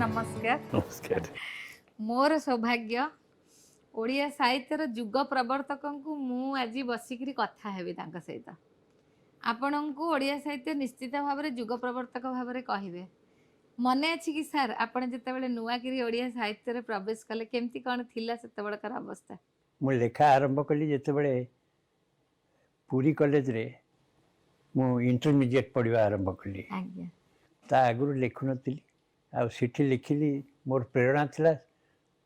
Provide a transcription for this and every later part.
नमस्कार। नमस्कार। मोर सौभाग्य ओडिया साहित्यर जुग प्रवर्तकों को मु आज बसिकी कथा हेबी तांका सहित आपण को ओडिया साहित्य निश्चित भाव में जुग प्रवर्तक भाव में कहे मने अच्छी कि सार आपण जिते नुआकिरी ओडिया साहित्य प्रवेश कले केमती कौन थिला सेतेबेलकर अवस्था? मु लेखा आरंभ कली जितेबाला पुरी कॉलेज रे मु इंटरमीडिएट पढ़ा आरंभ कली। आज्ञा ता आगुरु लिखु नथिली आ सिठी लिखिली मोर प्रेरणा थिला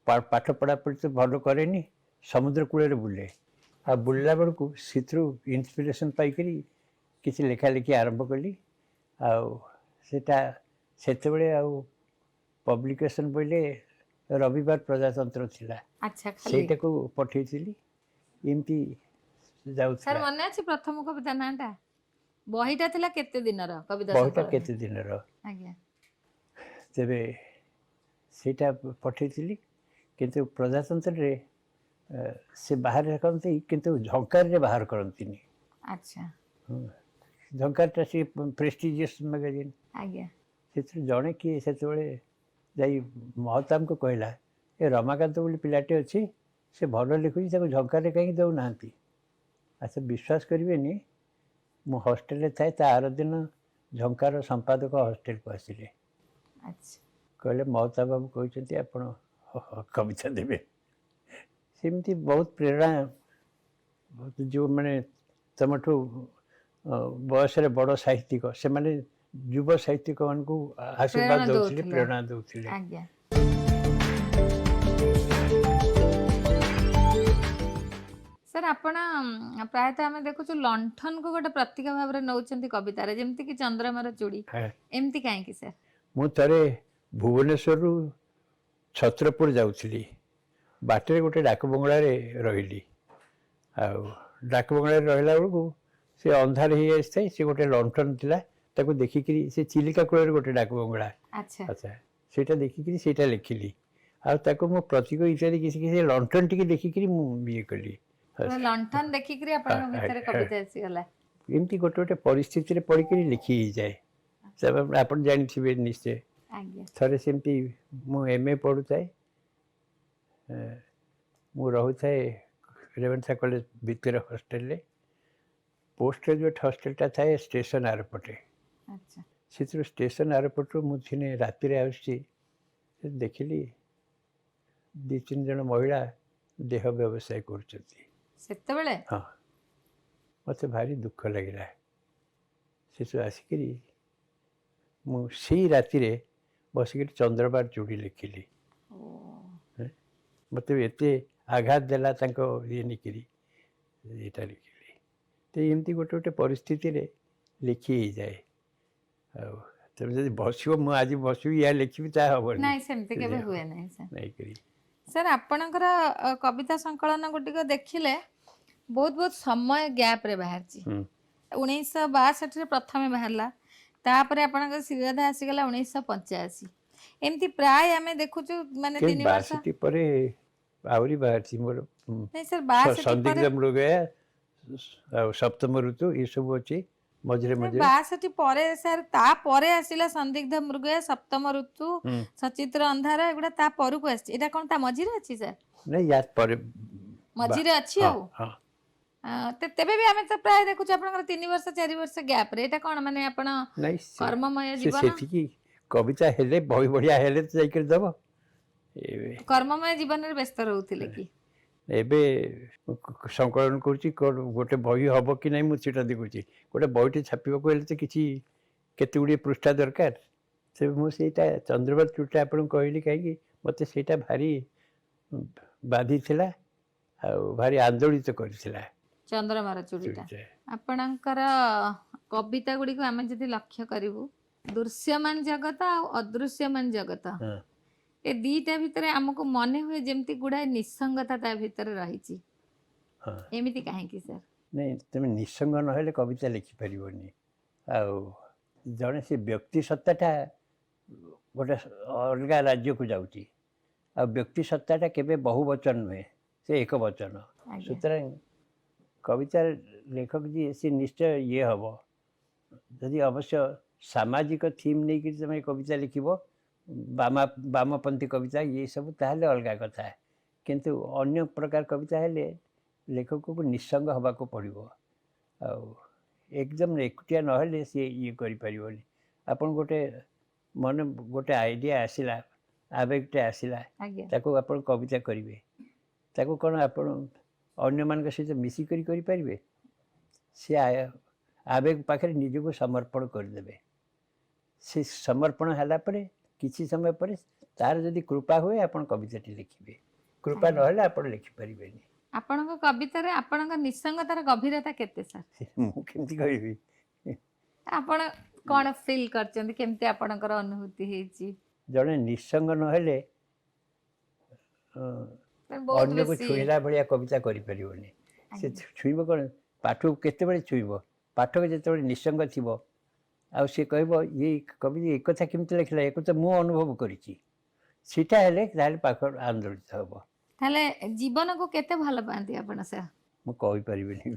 पाठ पढ़ा पढ़ी तो भल करेनी समुद्र कूल बुले आ बुलला बेलू सिथु इन्स्पिरेसन पाइकरी किसी लेखा लिखी आरंभ कली आटा सेतेबेले आ पब्लिकेशन बोले रविवार प्रजातंत्र थिला। अच्छा सेटा को पठेइथिली एमती जाउथला। सर मने अच्छी प्रथम कविता नाटा बहीटा थिला केते दिनर कविता बहीटा संकलन? केते दिनर आज्ञा तेबे सेटा पठेइथिली किंतु प्रजातंत्र रे से बाहर रखती किंतु झंकार रे बाहर करंतीनी। अच्छा झंकार से प्रेस्टिजियस मैगजीन आज्ञा से जड़े किए से जाई महताम को कहला ए रमाकांत बोली पिलाटे अच्छी से भल लिखुची झंकार कहीं दौना। अच्छा विश्वास करेनि मु हॉस्टेल थाए ता आर दिन झंकार संपादक हॉस्टेल को आसिले। अच्छा कहले महता बाबू कहते आपण कविता देवे सेमती बहुत प्रेरणा जो मैंने तुमठू बयस बड़ साहित्यिक से माने युव साहित्यिक मान को आशीर्वाद दौले प्रेरणा दौले। आज्ञा सर आपण प्रायतः आम देखु लंठन को गोटे प्रतीक भाव में नौ कवितार जमती कि चंद्रमार चूड़ी एमती कहीं सर? मु थे भुवनेश्वर छत्रपुर जाऊली बाटर गोटे डाक बंगला रही डाक बंगला रहा बेलू से अंधार हो जाए सी गोटे लंठन थिला ताको देखिकी से चिलिका कूल गोटे डाक बंगला। अच्छा अच्छा सेटा देखिकी सेटा लिखिली आको मो प्रतीक इत्यादि किसी किसी लंठन टी देखिकी ये कली लंठन देखिक कविता आसीगला एमती गोटे गोटे परिस्थिति पढ़िक लिखी जाए आप जानते निश्चय। थे सेमती मु एमए पढ़ुए मु रोए रेवेन्सा कॉलेज भितर हॉस्टेल पोस्ट ग्रेजुएट हॉस्टेलटा थाए स्टेशन आरपटे। अच्छा से स्टेशन आरपटू मुझे राति आसी देखिली दी तीन जन महिला देह व्यवसाय कर। हाँ मत भारी दुख लगे से आसिक मुझे राति बसिक चंद्रबार चूड़ी लिखिली मत एत आघात देला ये निकरी यहाँ लिखिली तो एमती गोटे गोटे परिस्थिति रे लिखी जाए जब बस आज बस या लिखी सर आपणकर कविता संकलन गुटिक देखिले बहुत बहुत समय गैप रे बाहर 1962 प्रथम बाहरला तापर आपणकर श्रीराधा आसीगला 1985 एमती प्राय आमे देखुछु माने 3 वर्ष परे आउरी बाहर मोर नहीं सर 62 संदिग्ध मृगया सप्तम ऋतु ये सब अच्छी मझे मझे 62 परे सर ता परे आसीला संदिग्ध मृगया सप्तम ऋतु सचित्र अंधार एगुडा ता परु को आसी एटा कोन ता मझिरे अछि सर? नहीं याद परे मझिरे अछि हां तेबे भी आमे तो प्राय देखु आपनकर 3 वर्ष 4 वर्ष गैप रे एटा कोन माने आपण कर्ममय जीवन सेठी कविता हेले बही बढ़िया हेले तो जाई कर दबो कर्ममय जीवन रे व्यस्त रहउथिले कि एबे संकलन करुच्ची गोटे बही हम कि ना मुझे देखुची गोटे बहीटे छापा को तो किसी केते गुड़े पृष्ठा दरकार से मुझे चंद्रबार चूटा आप कहली कहीं मत से भारी बाधी थिला भारी आंदोलित करथिला चंद्रमार चूड़ीटा आपणकर कविता गुडी को आमे जदि लक्ष्य करिवु दृश्यमान जगत आ अदृश्यमान जगत ए दीटा भितर आमको मने हुए जमती गुड़ाए निसंगता ता भितर रही एमिति काहे कि सर? नहीं तुम निसंग न कविता लिखि पारिबनी आ जड़े से व्यक्ति सत्ताटा गोटे अलग राज्य को जाऊँगी आ व्यक्ति सत्ताटा केबे बहुवचन नुहे से एक वचन सुतरां कविता लेखक जी से निश्चय ये हम जदि अवश्य सामाजिक थीम नहीं कि तुम कविता लिखिबो ବାମପନ୍ଥୀ କବିତା ଇଏ ସବୁ ତାହେଲେ ଅଲଗା କଥା, କିନ୍ତୁ ଅନ୍ୟ ପ୍ରକାର କବିତା ହେଲେ ଲେଖକକୁ ନିଃସଙ୍ଗ ହେବାକୁ ପଡ଼ିବ। ଆଉ ଏକଦମ ଏକୁଟିଆ ନହେଲେ ସିଏ ଇଏ କରିପାରିବନି। ଆପଣ ଗୋଟେ ଆଇଡ଼ିଆ ଆସିଲା, ଆବେଗଟେ ଆସିଲା, ଆଜ୍ଞା ତାକୁ ଆପଣ କବିତା କରିବେ, ତାକୁ କ'ଣ ଆପଣ ଅନ୍ୟମାନଙ୍କ ସହିତ ମିଶିକରି କରିପାରିବେ? ସେ ଆବେଗ ପାଖରେ ନିଜକୁ ସମର୍ପଣ କରିଦେବେ। ସେ ସମର୍ପଣ ହେଲା ପରେ କିଛି ସମୟ ପରେ ତାର ଯଦି କୃପା ହୁଏ ଆପଣ କବିତାଟି ଲେଖିବେ, କୃପା ଆଜ୍ଞା। ନହେଲେ ଆପଣ ଲେଖିପାରିବେନି। ଆପଣଙ୍କ କବିତାରେ ଆପଣଙ୍କ ନିଃସଙ୍ଗତାର ଗଭୀରତା କେତେ ସାର୍? ମୁଁ କେମିତି କହିବି? ଆପଣ କ'ଣ ଫିଲ୍ କରିଛନ୍ତି, କେମିତି ଆପଣଙ୍କର ଅନୁଭୂତି ହେଇଛି? ଜଣେ ନିଃସଙ୍ଗ ନହେଲେ ବହୁତ ଅନ୍ୟକୁ ବେଶୀ ଛୁଇଁଲା ଭଳିଆ କବିତା କରିପାରିବନି। ସେ ଆଜ୍ଞା ଛୁଇଁବ କ'ଣ? ପାଠକୁ କେତେବେଳେ ଛୁଇଁବ? ପାଠକ ଯେତେବେଳେ ନିଃସଙ୍ଗ ଥିବ ଆଉ ସେ କହିବ ଇଏ କବି ଏକଥା କେମିତି ଲେଖିଲା, ଏକଥା ମୁଁ ଅନୁଭବ କରିଛି, ସେଇଟା ହେଲେ ତାହେଲେ ପାଖ ଆନ୍ଦୋଳିତ ହେବ। ତାହେଲେ ଜୀବନକୁ କେତେ ଭଲ ପାଆନ୍ତି ଆପଣ ସାର୍? ମୁଁ କହିପାରିବିନି।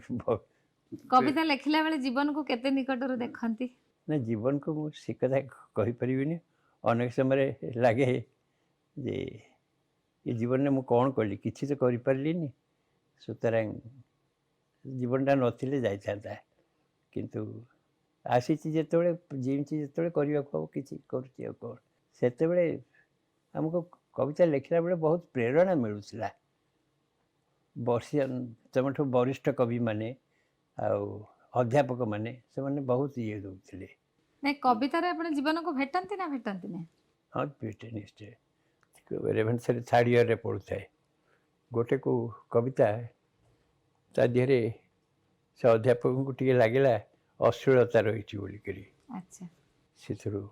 କବିତା ଲେଖିଲା ବେଳେ ଜୀବନକୁ କେତେ ନିକଟରୁ ଦେଖନ୍ତି? ନା, ଜୀବନକୁ ମୁଁ ସେ କଥା କହିପାରିବିନି। ଅନେକ ସମୟରେ ଲାଗେ ଯେ ଏ ଜୀବନରେ ମୁଁ କ'ଣ କଲି, କିଛି ତ କରିପାରିଲିନି, ସୁତରାଂ ଜୀବନଟା ନଥିଲେ ଯାଇଥାନ୍ତା। କିନ୍ତୁ ଆସିଛି ଯେତେବେଳେ, ଜିଇଁଛି ଯେତେବେଳେ କରିବାକୁ ହେବ, କିଛି କରୁଛି ଆଉ କ'ଣ। ସେତେବେଳେ ଆମକୁ କବିତା ଲେଖିଲା ବେଳେ ବହୁତ ପ୍ରେରଣା ମିଳୁଥିଲା। ତୁମଠୁ ବରିଷ୍ଠ କବିମାନେ ଆଉ ଅଧ୍ୟାପକମାନେ ସେମାନେ ବହୁତ ଇଏ ଦେଉଥିଲେ। ନାଇଁ, କବିତାରେ ଆପଣ ଜୀବନକୁ ଭେଟନ୍ତି ନା ଭେଟନ୍ତି ନା? ହଁ, ଭେଟେ ନିଶ୍ଚୟ। ରେଭେନ୍ସାରେ 3rd ଇୟର୍ରେ ପଢ଼ୁଥାଏ, ଗୋଟେ କେଉଁ କବିତା ତା ଦେହରେ ସେ ଅଧ୍ୟାପକଙ୍କୁ ଟିକେ ଲାଗିଲା ଅଶ୍ଳୀଳତା ରହିଛି ବୋଲିକରି, ଆଚ୍ଛା ସେଥିରୁ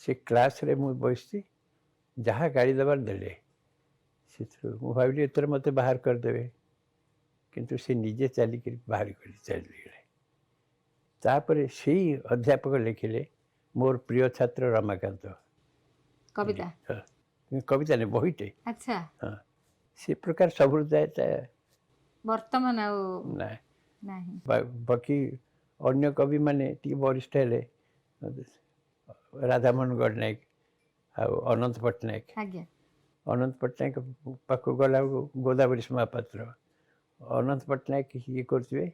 ସେ କ୍ଲାସ୍ରେ ମୁଁ ବସିଛି, ଯାହା ଗାଳି ଦେବାର ଦେଲେ, ସେଥିରୁ ମୁଁ ଭାବିଲି ଏଥର ମୋତେ ବାହାର କରିଦେବେ, କିନ୍ତୁ ସେ ନିଜେ ଚାଲିକରି ବାହାର କରି ଚାଲିଗଲେ। ତାପରେ ସେଇ ଅଧ୍ୟାପକ ଲେଖିଲେ ମୋର ପ୍ରିୟ ଛାତ୍ର ରମାକାନ୍ତ। କବିତା? କବିତା ନାହିଁ, ବହିଟେ। ଆଚ୍ଛା, ହଁ, ସେ ପ୍ରକାର ସବୁ ବର୍ତ୍ତମାନ ଆଉ ନାହିଁ। ନାହିଁ। ବାକି ଅନ୍ୟ କବିମାନେ ଟିକେ ବରିଷ୍ଠ ହେଲେ, ରାଧାମୋହନ ଗଡ଼ନାୟକ ଆଉ ଅନନ୍ତ ପଟ୍ଟନାୟକ। ଆଜ୍ଞା ଅନନ୍ତ ପଟ୍ଟନାୟକ ପାଖକୁ ଗଲାବେଳକୁ ଗୋଦାବରୀଶ ମହାପାତ୍ର, ଅନନ୍ତ ପଟ୍ଟନାୟକ ଇଏ କରୁଥିବେ,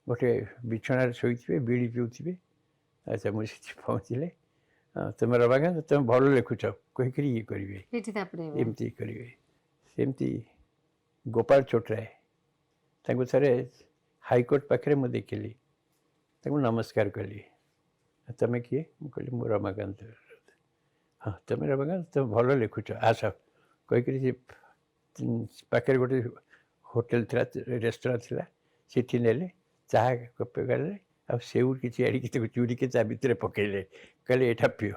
ଗୋଟେ ବିଛଣାରେ ଶୋଇଥିବେ, ବିଡ଼ି ପିଉଥିବେ। ଆଚ୍ଛା, ମୁଁ ସେଠି ପହଞ୍ଚିଲେ, ତୁମେ ରମାକାନ୍ତ ତୁମେ ଭଲ ଲେଖୁଛ କହିକରି ଇଏ କରିବେ, ପିଠି ତାପଡ଼େଇବେ। ଏମିତି କରିବେ। ସେମିତି ଗୋପାଳ ଛୋଟରାୟ, ତାଙ୍କୁ ଥରେ ହାଇକୋର୍ଟ ପାଖରେ ମୁଁ ଦେଖିଲି, ତାଙ୍କୁ ନମସ୍କାର କଲି। ତୁମେ କିଏ? ମୁଁ କହିଲି ମୁଁ ରମାକାନ୍ତ। ହଁ, ତୁମେ ରମାକାନ୍ତ, ତୁମେ ଭଲ ଲେଖୁଛ, ଆସ କହିକରି ସେ ପାଖରେ ଗୋଟେ ହୋଟେଲ ଥିଲା, ରେଷ୍ଟୁରାଣ୍ଟ ଥିଲା, ସେଠି ନେଲେ, ଚାହା କପେ ଗାଳିଲେ, ଆଉ ସେଉ କିଛି ଆଣିକି ତାକୁ ଚୁରିକି ତା ଭିତରେ ପକେଇଲେ, କହିଲେ ଏଇଟା ପିଅ।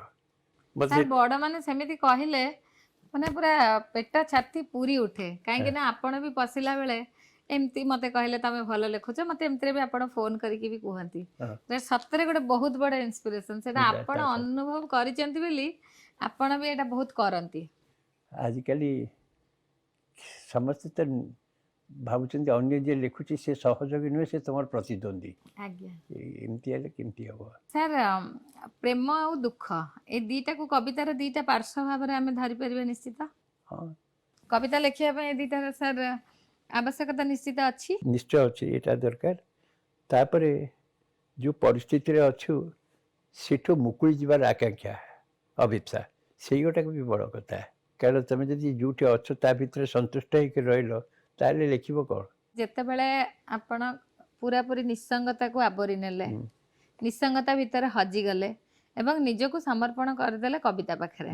ସାର୍, ବଡ଼ମାନେ ସେମିତି କହିଲେ ମାନେ ପୁରା ପେଟ ଛାତି ପୁରି ଉଠେ, କାହିଁକି ନା ଆପଣ ବି ପଶିଲା ବେଳେ ଏମିତି ମୋତେ କହିଲେ ତମେ ଭଲ ଲେଖୁଛ, ମୋତେ ଏମିତିରେ ବି ଆପଣ ଫୋନ୍ କରିକି ବି କୁହନ୍ତି। ସତରେ ଗୋଟେ ବହୁତ ବଡ଼ ଇନ୍ସପିରେସନ୍, ସେଇଟା ଆପଣ ଅନୁଭବ କରିଛନ୍ତି ବୋଲି ଆପଣ ବି ଏଇଟା ବହୁତ କରନ୍ତି। ଆଜିକାଲି ସମସ୍ତେ ତ ଭାବୁଛନ୍ତି ଅନ୍ୟ ଯିଏ ଲେଖୁଛି ସେ ସହଯୋଗୀ ନୁହେଁ, ସେ ତୁମର ପ୍ରତିଦ୍ୱନ୍ଦ୍ୱୀ। ଆଜ୍ଞା ଏମିତି ହେଲେ କେମିତି ହେବ? ସାର୍, ପ୍ରେମ ଆଉ ଦୁଃଖ ଏ ଦୁଇଟାକୁ କବିତାର ଦୁଇଟା ପାର୍ଶ୍ୱ ଭାବରେ ଆମେ ଧରିପାରିବା ନିଶ୍ଚିତ। ହଁ, କବିତା ଲେଖିବା ପାଇଁ ଏ ଦୁଇଟାର ସାର୍ ଆବଶ୍ୟକତା ନିଶ୍ଚିତ ଅଛି। ନିଶ୍ଚୟ ଅଛି, ଏଇଟା ଦରକାର। ତାପରେ ଯେଉଁ ପରିସ୍ଥିତିରେ ଅଛୁ ସେଠୁ ମୁକୁଳି ଯିବାର ଆକାଂକ୍ଷା, ଅଭିପ୍ସା, ସେଇଗୁଟାକୁ ବି ବଡ଼ କଥା। କାରଣ ତୁମେ ଯଦି ଯେଉଁଠି ଅଛ ତା ଭିତରେ ସନ୍ତୁଷ୍ଟ ହେଇକି ରହିଲ, ତାହେଲେ ଲେଖିବ କ'ଣ? ଯେତେବେଳେ ଆପଣ ପୁରାପୁରି ନିଃସଙ୍ଗତାକୁ ଆବୋରି ନେଲେ, ନିଃସଙ୍ଗତା ଭିତରେ ହଜିଗଲେ ଏବଂ ନିଜକୁ ସମର୍ପଣ କରିଦେଲେ କବିତା ପାଖରେ,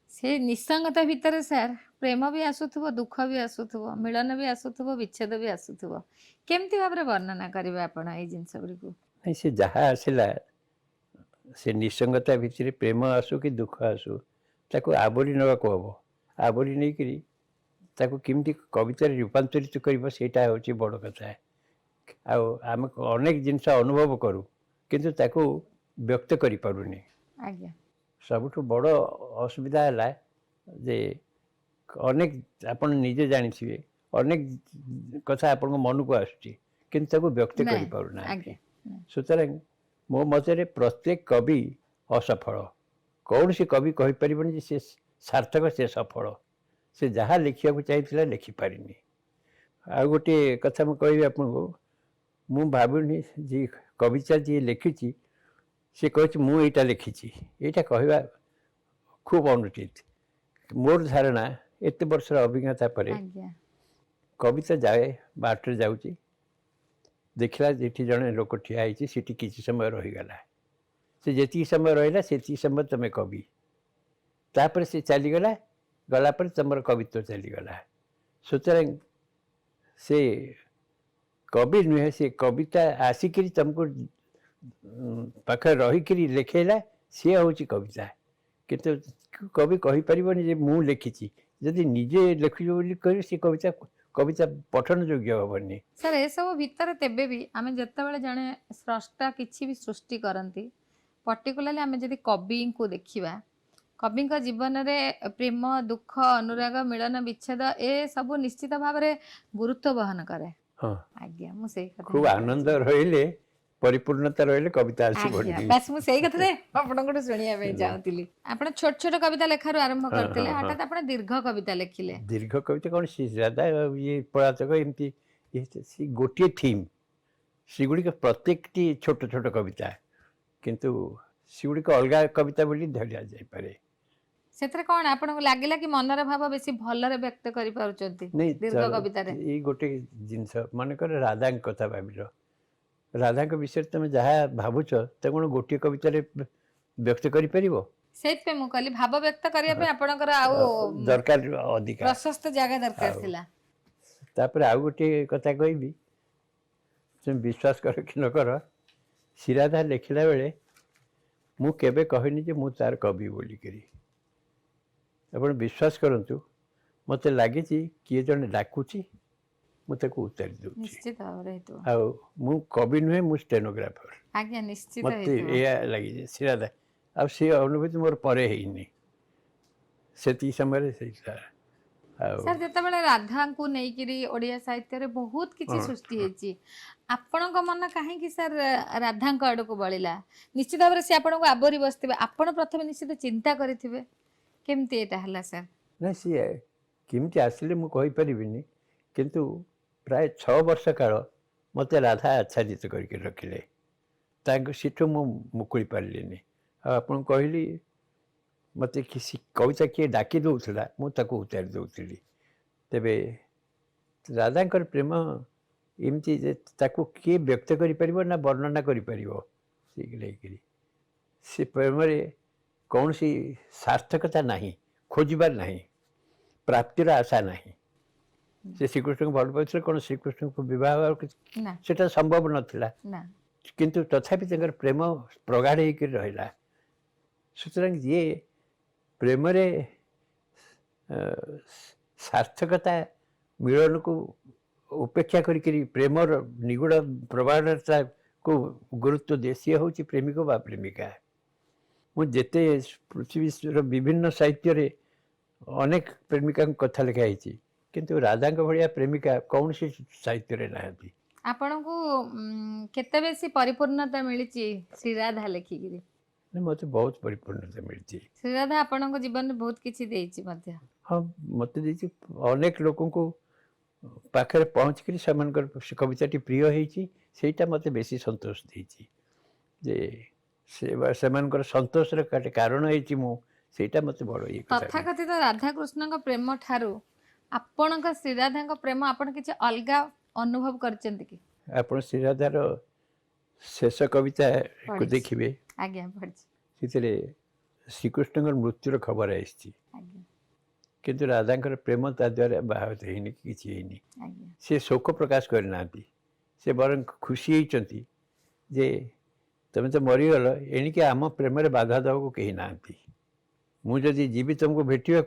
ସେ ନିଃସଙ୍ଗତା ଭିତରେ ସାର୍ ପ୍ରେମ ବି ଆସୁଥିବ, ଦୁଃଖ ବି ଆସୁଥିବ, ମିଳନ ବି ଆସୁଥିବ, ବିଚ୍ଛେଦ ବି ଆସୁଥିବ। କେମିତି ଭାବରେ ବର୍ଣ୍ଣନା କରିବେ ଆପଣ ଏଇ ଜିନିଷ ଗୁଡ଼ିକୁ? ନାଇଁ, ସେ ଯାହା ଆସିଲା, ସେ ନିଃସଙ୍ଗତା ଭିତରେ ପ୍ରେମ ଆସୁ କି ଦୁଃଖ ଆସୁ, ତାକୁ ଆବୋରି ନେବାକୁ ହେବ। ଆବୋରି ନେଇକରି ତାକୁ କେମିତି କବିତାରେ ରୂପାନ୍ତରିତ କରିବ, ସେଇଟା ହେଉଛି ବଡ଼ କଥା। ଆଉ ଆମେ ଅନେକ ଜିନିଷ ଅନୁଭବ କରୁ, କିନ୍ତୁ ତାକୁ ବ୍ୟକ୍ତ କରିପାରୁନି। ଆଜ୍ଞା ସବୁଠୁ ବଡ଼ ଅସୁବିଧା ହେଲା ଯେ ଅନେକ, ଆପଣ ନିଜେ ଜାଣିଥିବେ, ଅନେକ କଥା ଆପଣଙ୍କ ମନକୁ ଆସୁଛି, କିନ୍ତୁ ତାକୁ ବ୍ୟକ୍ତ କରିପାରୁନାହାନ୍ତି। ଆଜ୍ଞା ସୁତରାଂ ମୋ ମତରେ ପ୍ରତ୍ୟେକ କବି ଅସଫଳ, कौन सी कवि कहीपर से सार्थक से सफल से जहाँ लिखा चाहिए लिखिपारिनी आ गोटे कथा मुझे आपको मु भावुनी जी कविता जी लिखी सी कह मुझा लिखी यहाँ कहवा खूब अनुचित मोर धारणा एत वर्षर अभिज्ञता पर आज्ञा कविता जाए बाटर जाऊँगी देखला जेठी जड़े लोक ठिया होती किसी समय रहीगला से जी समय रहा से समय तुम कवि तापर से चलीगला गलापर तुम कवित्व चलीगला सुतरां से कवि नुहे से कविता आसिक तुमको पाखे रहीक लिखेला सी हूँ कविता किंतु कवि कहीपर जे मु लिखी जदि निजे लिखुच कह सी कविता कविता पठन योग्य हेनी सर ए सब भितर तेबे भी आमे जत्ते जड़े स्रष्टा किसी भी सृष्टि करती पर्टिकुलाली आमे जदि कवि को देखिबा कवि जीवन में प्रेम दुख अनुराग मिलन विच्छेद ए सब निश्चित भाव में गुरुत्व बहन करे हाँ आज्ञा मु सेही कथा खूब आनंद रहिले परिपूर्णता रहिले कविता आसी आज्ञा पड़ी बस मु सेही कथा आपन सुनिया पे चाहूतिली आपण छोट छोट कविता लेखारु आरंभ करथिले हठात आपण दीर्घ कविता लिखिले दीर्घ कविता कौन सी ज्यादा ये पढ़ातक एमती ये गोटे थीम सेगुड़िक प्रत्येक छोट छोट कविता किंतु सेगुड़िक अलग कविता बोली धरिया जाए सेतरे कोन आपन लागिला कि मनर भाव बेसी भलरे व्यक्त करि पारुचंती नहीं दीर्घ कविता रे ये गोटे जिनस मानकर राधा कथा भाविल राधा विषय तुम जहाँ भावुच तो कौन गोटे कविता व्यक्त कर सेत पे मु कहली भाव व्यक्त करिया पे आपनकर आउ दरकार अधिक प्रशस्त जगह दरकार थिला तापर आउ गोटे कथा कहबी तुम विश्वास कर कि न कर श्रीराधा लिखला बेले मु केबे कहनी जे मु तार कवि बोलिकरी आपण विश्वास करंतु मते लागे किए जन डाकुची मुझे उत्तर दूँ निश्चित भाव हेतु आ मु कवि नुहे मु स्टेनोग्राफर आज्ञा निश्चित मत हेतु या लगी श्रीराधा आ सी अनुभूति मोर परे हेनी से समय से सर जिते राधा को नहीं ओडिया साहित्य रे बहुत किछि सृष्टि हेची आपन मन कहीं सर राधा आड़ को बलिला निश्चित भाव से आपन को आबरी बसथिबे आपन प्रथम निश्चित चिंता करिथिबे केमती एटा हला सर ना सी केमती आसिले मु कहि परिबिनी किंतु प्राय 6 वर्ष काल मते राधा आच्छादित करके रखिले सीठू मु मुकुड़ी पार्लिनी आपन कहली मते किसी कविता किए डाकी दौला मुझे उतारी दौली तेबे राधांकर प्रेम एमती किए व्यक्त कर ना वर्णना कर से प्रेम कौन सी सार्थकता नहीं खोजबार नहीं प्राप्तिर आशा नहीं से श्रीकृष्ण को भल पाते कौन श्रीकृष्ण को विवाह से संभव नाला किंतु तथापि प्रेम प्रगाढ़ होकर रहा सुतरां ये प्रेम सार्थकता मिलन को उपेक्षा करी प्रेमर निगूढ़ प्रगाढ़ता को गुरुत्व दे सी हूँ प्रेमिक बा प्रेमिका मुझे पृथ्वी विभिन्न साहित्य रे अनेक प्रेमिका कथा लिखाई किंतु राधा भाया प्रेमिका कौन सी साहित्य रे नहांती आपन को केते बेसी परिपूर्णता मिली श्रीराधा लेखिकी मत बहुत परिपूर्णता मिली श्रीराधा आपन को जीवन में बहुत किछि देछि मध्य हाँ मत देछि अनेक लोगों को पाखे पहुँच कर सेमानकर कविताटी प्रिय होइछि सेटा मते बेसी संतोष देछि जे सेमानकर संतोष रे कारण होइछि मु सेटा मते बड़ ये तथाकथित राधा कृष्ण का प्रेम ठारू आपन का श्रीराधा का प्रेम आपन किछि अलगा अनुभव करचंती कि आपन श्रीराधार शेष कविता को देखिए आज्ञा पढ़छि से श्रीकृष्ण मृत्युर खबर आई किंतु राधा प्रेम ता द्वारा बाहत होनी कि सी शोक प्रकाश करना से बर खुशी होती जे तुम तो मरीगल एणिके आम प्रेम बाधा देवा कहीं ना मुझे जीवी तुमको भेटा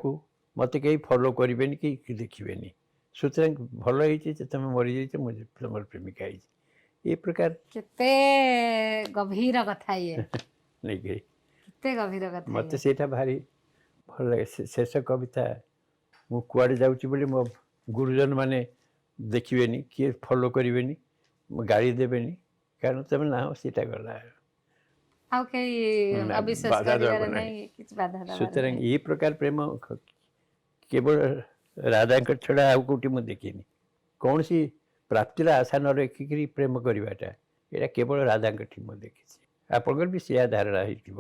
मत कहीं फॉलो करें कि देखिए सुतरां भल हो तुम मरी जाइए मुझे तुम प्रेमिका है ये प्रकार केते गभीर कथा ये नहीं गई केते गभीर कथा मत सेटा भारी भल लगे शेष कविता मु कुआड़े जाऊँगी बोली मो गुरुजन माने देखिए किए फॉलो करें गाड़ी देवे कारण तुम ना सीटा गला ଆଉ କେହି ନା, ଅବିଶ୍ୱାସ ବାଧା କରିବାର ଦେବାକୁ ନାହିଁ। ନାହିଁ, କିଛି ବାଧା ଦେବାର ସୁତରାଂ ନାହିଁ। ଏ ପ୍ରକାର ପ୍ରେମ କେବଳ ରାଧାଙ୍କ ଛଡ଼ା ଆଉ କୋଉଠି ମୁଁ ଦେଖିନି। କୌଣସି ପ୍ରାପ୍ତିର ଆଶା ନ ରଖିକିରି ପ୍ରେମ କରିବାଟା ଏଇଟା କେବଳ ରାଧାଙ୍କଠି ମୁଁ ଦେଖିଛି। ଆପଣଙ୍କର ବି ସେୟା ଧାରଣା ହେଇଥିବ।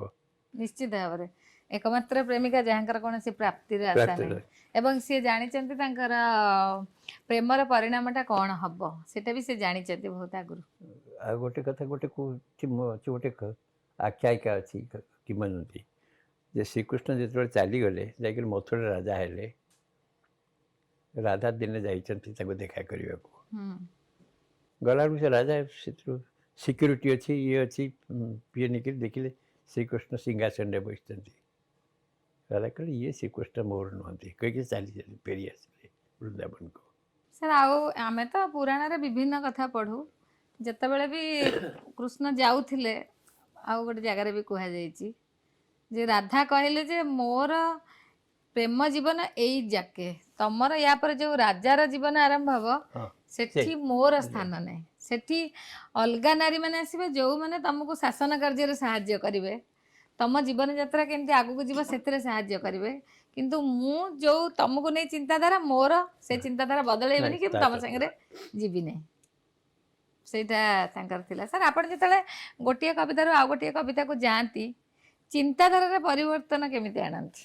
ନିଶ୍ଚିତ ଭାବରେ ଏକମାତ୍ର ପ୍ରେମିକା ଯାହାଙ୍କର କୌଣସି ପ୍ରାପ୍ତିର ଆଶା ପ୍ରାପ୍ତିର। ନାହିଁ ଏବଂ ସିଏ ଜାଣିଛନ୍ତି ତାଙ୍କର ପ୍ରେମର ପରିଣାମଟା କ'ଣ ହବ ସେଟା ବି ସେ ଜାଣିଛନ୍ତି ବହୁତ ଆଗରୁ। ଆଉ ଗୋଟେ କଥା ଗୋଟେ କହୁଛି ମୁଁ ଅଛି ଗୋଟେ ଆଖ୍ୟାୟିକା ଅଛି କିମ୍ବଦନ୍ତୀ ଯେ ଶ୍ରୀକୃଷ୍ଣ ଯେତେବେଳେ ଚାଲିଗଲେ ଯାଇକରି ମଥୁରା ରାଜା ହେଲେ, ରାଧା ଦିନେ ଯାଇଛନ୍ତି ତାଙ୍କୁ ଦେଖା କରିବାକୁ। ଗଲାବେଳକୁ ସେ ରାଜା ସେଥିରୁ ସିକ୍ୟୁରିଟି ଅଛି ଇଏ ଅଛି ଇଏ ନେଇକରି ଦେଖିଲେ ଶ୍ରୀକୃଷ୍ଣ ସିଂହାସନରେ ବସିଛନ୍ତି। ରାଧା କହିଲେ ଇଏ ଶ୍ରୀକୃଷ୍ଣ ମୋର ନୁହନ୍ତି କହିକି ଚାଲି ଫେରି ଆସିଲେ ବୃନ୍ଦାବନକୁ। ସାର୍ ଆଉ ଆମେ ତ ପୁରାଣରେ ବିଭିନ୍ନ କଥା ପଢ଼ୁ, ଯେତେବେଳେ ବି କୃଷ୍ଣ ଯାଉଥିଲେ ଆଉ ଗୋଟେ ଜାଗାରେ ବି କୁହାଯାଇଛି ଯେ ରାଧା କହିଲେ ଯେ ମୋର ପ୍ରେମ ଜୀବନ ଏଇ ଯାକେ, ତମର ୟା ପରେ ଯୋଉ ରାଜାର ଜୀବନ ଆରମ୍ଭ ହବ ହଁ ସେଠି ମୋର ସ୍ଥାନ ନାହିଁ। ସେଠି ଅଲଗା ନାରୀମାନେ ଆସିବେ ଯୋଉମାନେ ତମକୁ ଶାସନ କାର୍ଯ୍ୟରେ ସାହାଯ୍ୟ କରିବେ, ତମ ଜୀବନଯାତ୍ରା କେମିତି ଆଗକୁ ଯିବ ସେଥିରେ ସାହାଯ୍ୟ କରିବେ, କିନ୍ତୁ ମୁଁ ଯୋଉ ତମକୁ ନେଇ ଚିନ୍ତାଧାରା ମୋର ସେ ଚିନ୍ତାଧାରା ବଦଳେଇବନି କି ମୁଁ ତମ ସାଙ୍ଗରେ ଯିବି ନାହିଁ। ସେଇଟା ତାଙ୍କର ଥିଲା। ସାର୍ ଆପଣ ଯେତେବେଳେ ଗୋଟିଏ କବିତାରୁ ଆଉ ଗୋଟିଏ କବିତାକୁ ଯାଆନ୍ତି ଚିନ୍ତାଧାରାରେ ପରିବର୍ତ୍ତନ କେମିତି ଆଣନ୍ତି?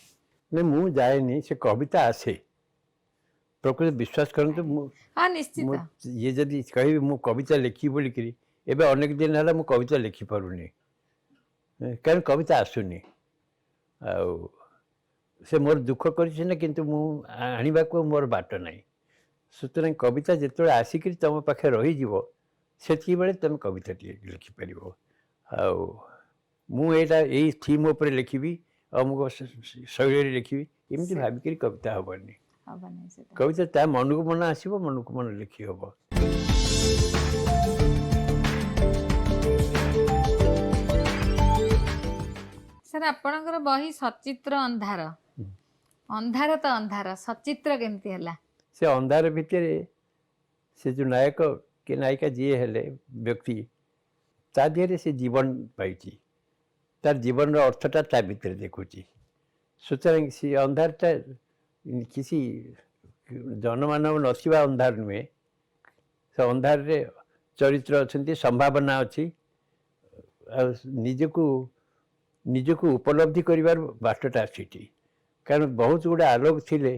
ନାଇଁ ମୁଁ ଯାଏନି, ସେ କବିତା ଆସେ। ପ୍ରକୃତ ବିଶ୍ୱାସ କରନ୍ତୁ ମୁଁ ହଁ ନିଶ୍ଚିତ ଇଏ ଯଦି କହିବି ମୁଁ କବିତା ଲେଖିବି ବୋଲିକିରି ଏବେ ଅନେକ ଦିନ ହେଲା ମୁଁ କବିତା ଲେଖିପାରୁନି, କାରଣ କବିତା ଆସୁନି। ଆଉ ସେ ମୋର ଦୁଃଖ କରିଛି ନା, କିନ୍ତୁ ମୁଁ ଆଣିବାକୁ ମୋର ବାଟ ନାହିଁ। ସୁତରାଂ କବିତା ଯେତେବେଳେ ଆସିକିରି ତମ ପାଖରେ ରହିଯିବ ସେତିକିବେଳେ ତମେ କବିତାଟିଏ ଲେଖିପାରିବ। ଆଉ ମୁଁ ଏଇଟା ଏଇ ଥିମ୍ ଉପରେ ଲେଖିବି ଅମୁକ ଶୈଳୀରେ ଲେଖିବି ଏମିତି ଭାବିକିରି କବିତା ହବନି। ହବନି ସେଟା। କବିତା ତା ମନକୁ ମନ ଆସିବ, ମନକୁ ମନ ଲେଖି ହବ। ସାର୍ ଆପଣଙ୍କର ବହି ସଚିତ୍ର ଅନ୍ଧାର, ଅନ୍ଧାର ତ ଅନ୍ଧାର, ସଚିତ୍ର କେମିତି ହେଲା? ସେ ଅନ୍ଧାର ଭିତରେ ସେ ଯେଉଁ ନାୟକ କି ନାୟିକା ଯିଏ ହେଲେ ବ୍ୟକ୍ତି ତା ଦେହରେ ସେ ଜୀବନ ପାଇଛି, ତାର ଜୀବନର ଅର୍ଥଟା ତା ଭିତରେ ଦେଖୁଛି। ସୁତରାଂ ସେ ଅନ୍ଧାରଟା କିଛି ଜନମାନବ ନଥିବା ଅନ୍ଧାର ନୁହେଁ, ସେ ଅନ୍ଧାରରେ ଚରିତ୍ର ଅଛନ୍ତି, ସମ୍ଭାବନା ଅଛି। ଆଉ ନିଜକୁ ଉପଲବ୍ଧି କରିବାର ବାଟଟା ସେଠି, କାରଣ ବହୁତ ଗୁଡ଼େ ଆଲୋକ ଥିଲେ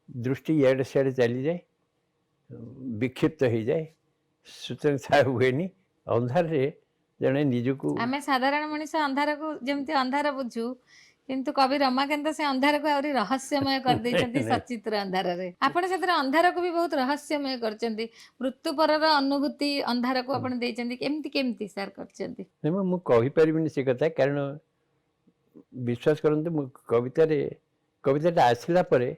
ଦୃଷ୍ଟି ଇଆଡ଼େ ସିଆଡ଼େ ଚାଲିଯାଏ, ବିକ୍ଷିପ୍ତ ହେଇଯାଏ। ସୁତରାଂ ତାହା ହୁଏନି। ଅନ୍ଧାରରେ ଜଣେ ନିଜକୁ ଆମେ ସାଧାରଣ ମଣିଷ ଅନ୍ଧାରକୁ ଯେମିତି ଅନ୍ଧାର ବୁଝୁ, କିନ୍ତୁ କବି ରମାକାନ୍ତ ସେ ଅନ୍ଧାରକୁ ଆହୁରି ରହସ୍ୟମୟ କରିଦେଇଛନ୍ତି ସଚିତ୍ର ଅନ୍ଧାରରେ। ଆପଣ ସେଥିରେ ଅନ୍ଧାରକୁ ବି ବହୁତ ରହସ୍ୟମୟ କରିଛନ୍ତି, ମୃତ୍ୟୁ ପରର ଅନୁଭୂତି ଅନ୍ଧାରକୁ ଆପଣ ଦେଇଛନ୍ତି। କେମିତି କେମିତି ସାର୍ କରିଛନ୍ତି? ମୁଁ କହିପାରିବିନି ସେ କଥା, କାରଣ ବିଶ୍ୱାସ କରନ୍ତୁ ମୁଁ କବିତାଟା ଆସିଲା ପରେ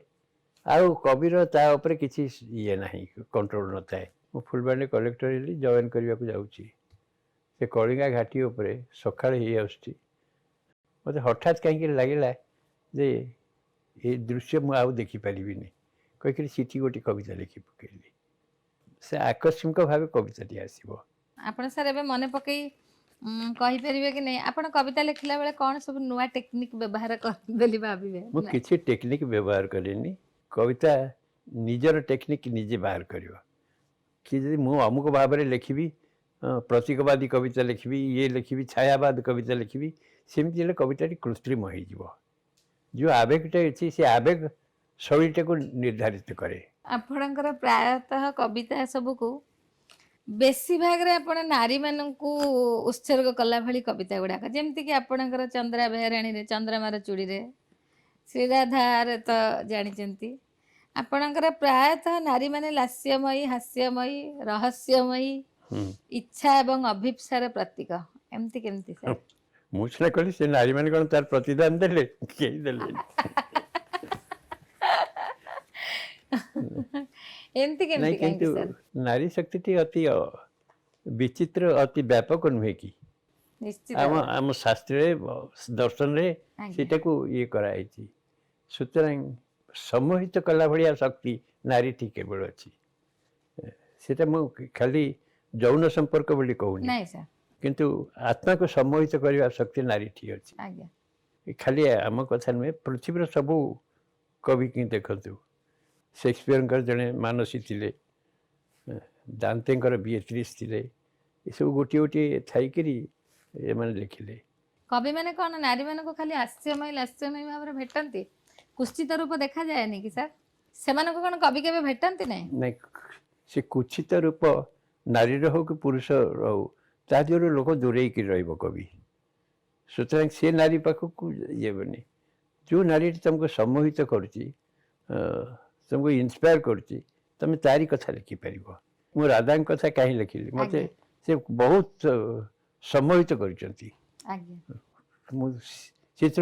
ଆଉ କବିର ତା ଉପରେ କିଛି ଇଏ ନାହିଁ, କଣ୍ଟ୍ରୋଲ ନଥାଏ। ମୁଁ ଫୁଲବାଣୀରେ କଲେକ୍ଟର ହେଲି, ଜଏନ୍ କରିବାକୁ ଯାଉଛି, ସେ କଳିଙ୍ଗା ଘାଟି ଉପରେ ସକାଳ ହେଇ ଆସୁଛି, ମୋତେ ହଠାତ୍ କାହିଁକି ଲାଗିଲା ଯେ ଏ ଦୃଶ୍ୟ ମୁଁ ଆଉ ଦେଖିପାରିବିନି କହିକିରି ସେଠି ଗୋଟେ କବିତା ଲେଖି ପକେଇଲି। ସେ ଆକସ୍ମିକ ଭାବେ କବିତାଟି ଆସିବ। ଆପଣ ସାର୍ ଏବେ ମନେ ପକେଇ କହିପାରିବେ କି ନାହିଁ ଆପଣ କବିତା ଲେଖିଲା ବେଳେ କ'ଣ ସବୁ ନୂଆ ଟେକ୍ନିକ୍ ବ୍ୟବହାର କରନ୍ତି ବୋଲି ଭାବିବେ? ମୁଁ କିଛି ଟେକ୍ନିକ୍ ବ୍ୟବହାର କରେନି, କବିତା ନିଜର ଟେକ୍ନିକ୍ ନିଜେ ବାହାର କରିବ। କି ଯଦି ମୁଁ ଅମୁକ ଭାବରେ ଲେଖିବି, ପ୍ରତୀକବାଦୀ କବିତା ଲେଖିବି, ଇଏ ଲେଖିବି, ଛାୟାବାଦ କବିତା ଲେଖିବି, ସେମିତି ହେଲେ କବିତାଟି କୃତ୍ରିମ ହେଇଯିବ। ଯେଉଁ ଆବେଗଟା ଅଛି ସେ ଆବେଗ ଶୈଳୀଟାକୁ ନିର୍ଦ୍ଧାରିତ କରେ। ଆପଣଙ୍କର ପ୍ରାୟତଃ କବିତା ସବୁକୁ ବେଶୀ ଭାଗରେ ଆପଣ ନାରୀମାନଙ୍କୁ ଉତ୍ସର୍ଗ କଲା ଭଳି କବିତା ଗୁଡ଼ାକ, ଯେମିତିକି ଆପଣଙ୍କର ଚନ୍ଦ୍ରା ବେହେରାଣୀରେ ଚନ୍ଦ୍ରମାର ଚୁଡ଼ିରେ, ଶ୍ରୀରାଧାରେ ତ ଜାଣିଛନ୍ତି। ଆପଣଙ୍କର ପ୍ରାୟତଃ ନାରୀମାନେ ଲାସ୍ୟମୟୀ, ହାସ୍ୟମୟୀ, ରହସ୍ୟମୟୀ, ଇଚ୍ଛା ଏବଂ ଅଭିପ୍ସାର ପ୍ରତୀକ। ଏମିତି କେମିତି ସାର୍? ମୁଁ ସିନା କହିଲି, ସେ ନାରୀମାନେ କ'ଣ ତାର ପ୍ରତିଦାନ ଦେଲେ? କେହି ଦେଲେନି। ଏମିତି କେମିତି କାହିଁକି ସାର୍? ନାରୀ ଶକ୍ତିଟି ଅତି ବିଚିତ୍ର, ଅତି ବ୍ୟାପକ ନୁହେଁ କି? ନିଶ୍ଚିତ ଆମ ଶାସ୍ତ୍ରରେ ଦର୍ଶନରେ ଆଜ୍ଞା। ସେଟାକୁ ଇଏ କରାଯାଇଛି। ସୁତରାଂ ସମ୍ମୋହିତ କଲା ଭଳିଆ ଶକ୍ତି ନାରୀଟି କେବଳ ଅଛି। ସେଟା ମୁଁ ଖାଲି ଯୌନ ସମ୍ପର୍କ ବୋଲି କହୁନି। ନାଇଁ ସାର୍, किंतु आत्मा को सम्मोहित करने शक्ति नारी ठी अच्छी आज्ञा खाली आम कथा नुहे पृथ्वी सबू कवि कि देखु शेक्सपियर जड़े मानसी थे दांतेकर बीएत्रीस थे ये सब गोटे गोटे थी लिखिले कवि मैंने कौन नारी मान को खाली लास्यमय भाव में भेटती कुत्सित रूप देखा जाएनि कि सर से कौन कवि के भेटती नहीं नहीं से कुत्सित रूप नारी हो कि पुरुष रो ताजर लोक दूरे कवि सुतरां से नारी पाखक ये बनी जो नारी तुमको सम्मोहित करुच्ची तुमको इंस्पायर करुच्ची तुम तारी कथा लिखिपर मु राधा कथा कहीं लिखिली मत से बहुत सम्मोहित कर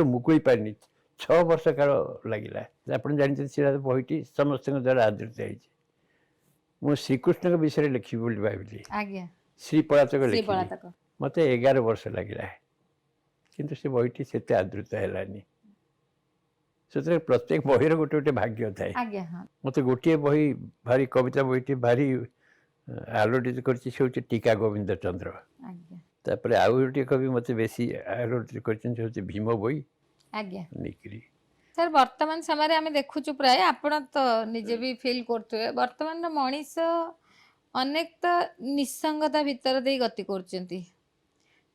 मुकुली पारिनी 6 वर्ष काल लगे आप जानते से बहीटी समस्त द्वारा आदृत हो श्रीकृष्ण के विषय लिखी भाविली श्री पलातक लिखी मत 11 वर्ष लगे किंतु से बहीटी से आदृत है से प्रत्येक बही गोटे गोटे भाग्य थाए मत गोटे बही भारी कविता बहीटी भारी आलोड़ित कर टीका गोविंद चंद्र तापर आउ गोटे कवि मत बेसी आलोड़ित कर भीम बही निकरी सर वर्तमान समय आम देखुचु प्राय आपण तो निजे भी फील करथुए वर्तमान मनीष अनेक तो निसंगता भितर दे गति करचंती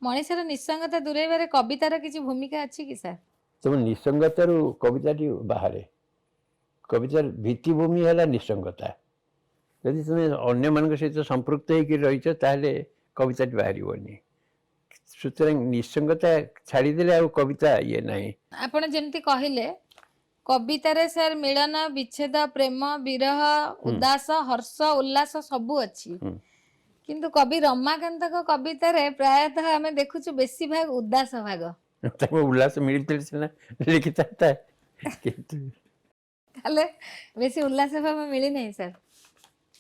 मनीषर निसंगता दूरेबारे कवितार किसी भूमिका अच्छी कि सर तुम निसंगतार कविता बाहर कवितार भित्तिभूमि है निसंगता यदि तुम्हें अन्य मान सहित संपृक्त हो ताहले कविता बाहर सुतरां निसंगता छाड़ीदे आ कविता ये ना आपण जेमती कहले कवितार सर मिलन विच्छेद प्रेम विरह उदास हर्ष उल्लास सबू अच्छी किंतु कवि रमाकांत कवितार प्रायतः आम देखुचु बेसी भाग उदास भाग उल्लास मिलता लिखी था बेसी उल्लास भाव मिली नहीं सर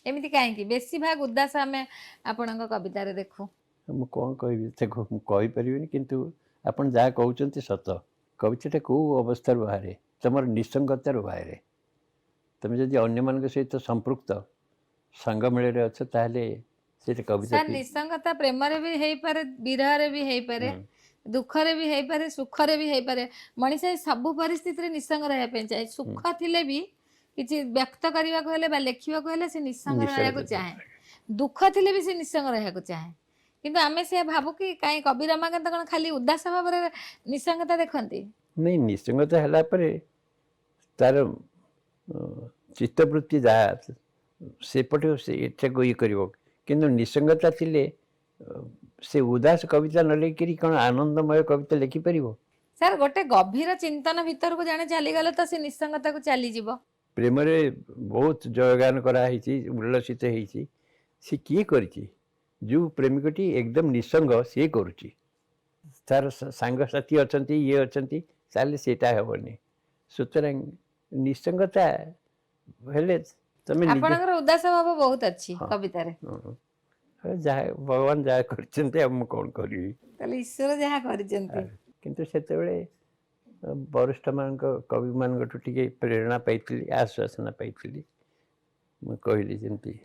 एमती कहीं बेसी भाग उदास आम आपण कवितार देखू मु कौन कहीपरि किंतु आपन जहाँ कहते सत कविता कौ अवस्था बाहर तुम निसंगतार बाहर तुम जब अन्य मान सहित संपृक्त सांग मेल अच्छे से कविता निसंगता प्रेम भी हो पारे विरह भी हो पारे दुखरे भी हो पारे सुखरे भी हो पारे मनीष सब परिस्थिति निसंग रहा चाहे सुख थिले भी किसी व्यक्त करने को लिखा से निसंग रहा चाहे दुख थिले भी से निसंग रहा चाहे किंतु आमे से भाबु कि कहीं कवि रमाकांत कौन खाली उदास भाव निसंगता देखती नहीं निसंगता है तार चित्तवृत्ति जहाँ सेपटे से ये कर निसंगता थिले से उदास कविता न लिखि कौन आनंदमय कविता लिखिपर सर गोटे गभीर चिंतन भीतर को जाने चलीगले तो से निसंगता को चलीज प्रेम बहुत जयगान कराई उल्लसित होती सी किए कर जो प्रेमिकटी एकदम निसंग सी करुच्ची तार सांगसाथी अच्छा ये अच्छा ताले सेटा हेनी सुतरां निसंगता हेले तमे आपनकर उदास भाव बहुत अच्छी कविता रे जहाँ भगवान जहाँ करछन्ते हम कौन करी ताले ईश्वर जहाँ करछन्ते किंतु सेतेबेले वरिष्ठ मान कवि मान टिके प्रेरणा पाइली आश्वासना पाइली मु कहली जमती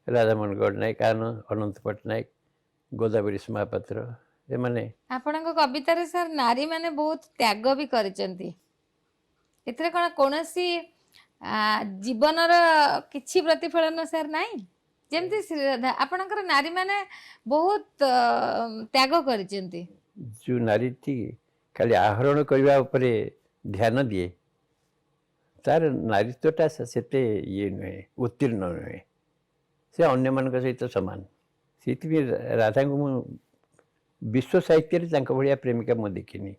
राधामोहन गडनायक अनंत पट्टनायक गोदावरी महापात्र ए माने आपनक कविता रे सर नारी माने बहुत त्याग भी करचंती एतरे कोन कोनसी जीवनर किछि प्रतिफलन सर नाही जेमती आपनकर नारी माने बहुत त्याग करचंती जो नारी थी खाली आहरण करबा ऊपर ध्यान दिए तार नारीत्वटा सेते ये नुहे उत्तीर्ण नुहे से अन्य मान सहित सामान से राधा को विश्व साहित्य भाया प्रेमिका मुझे देखनी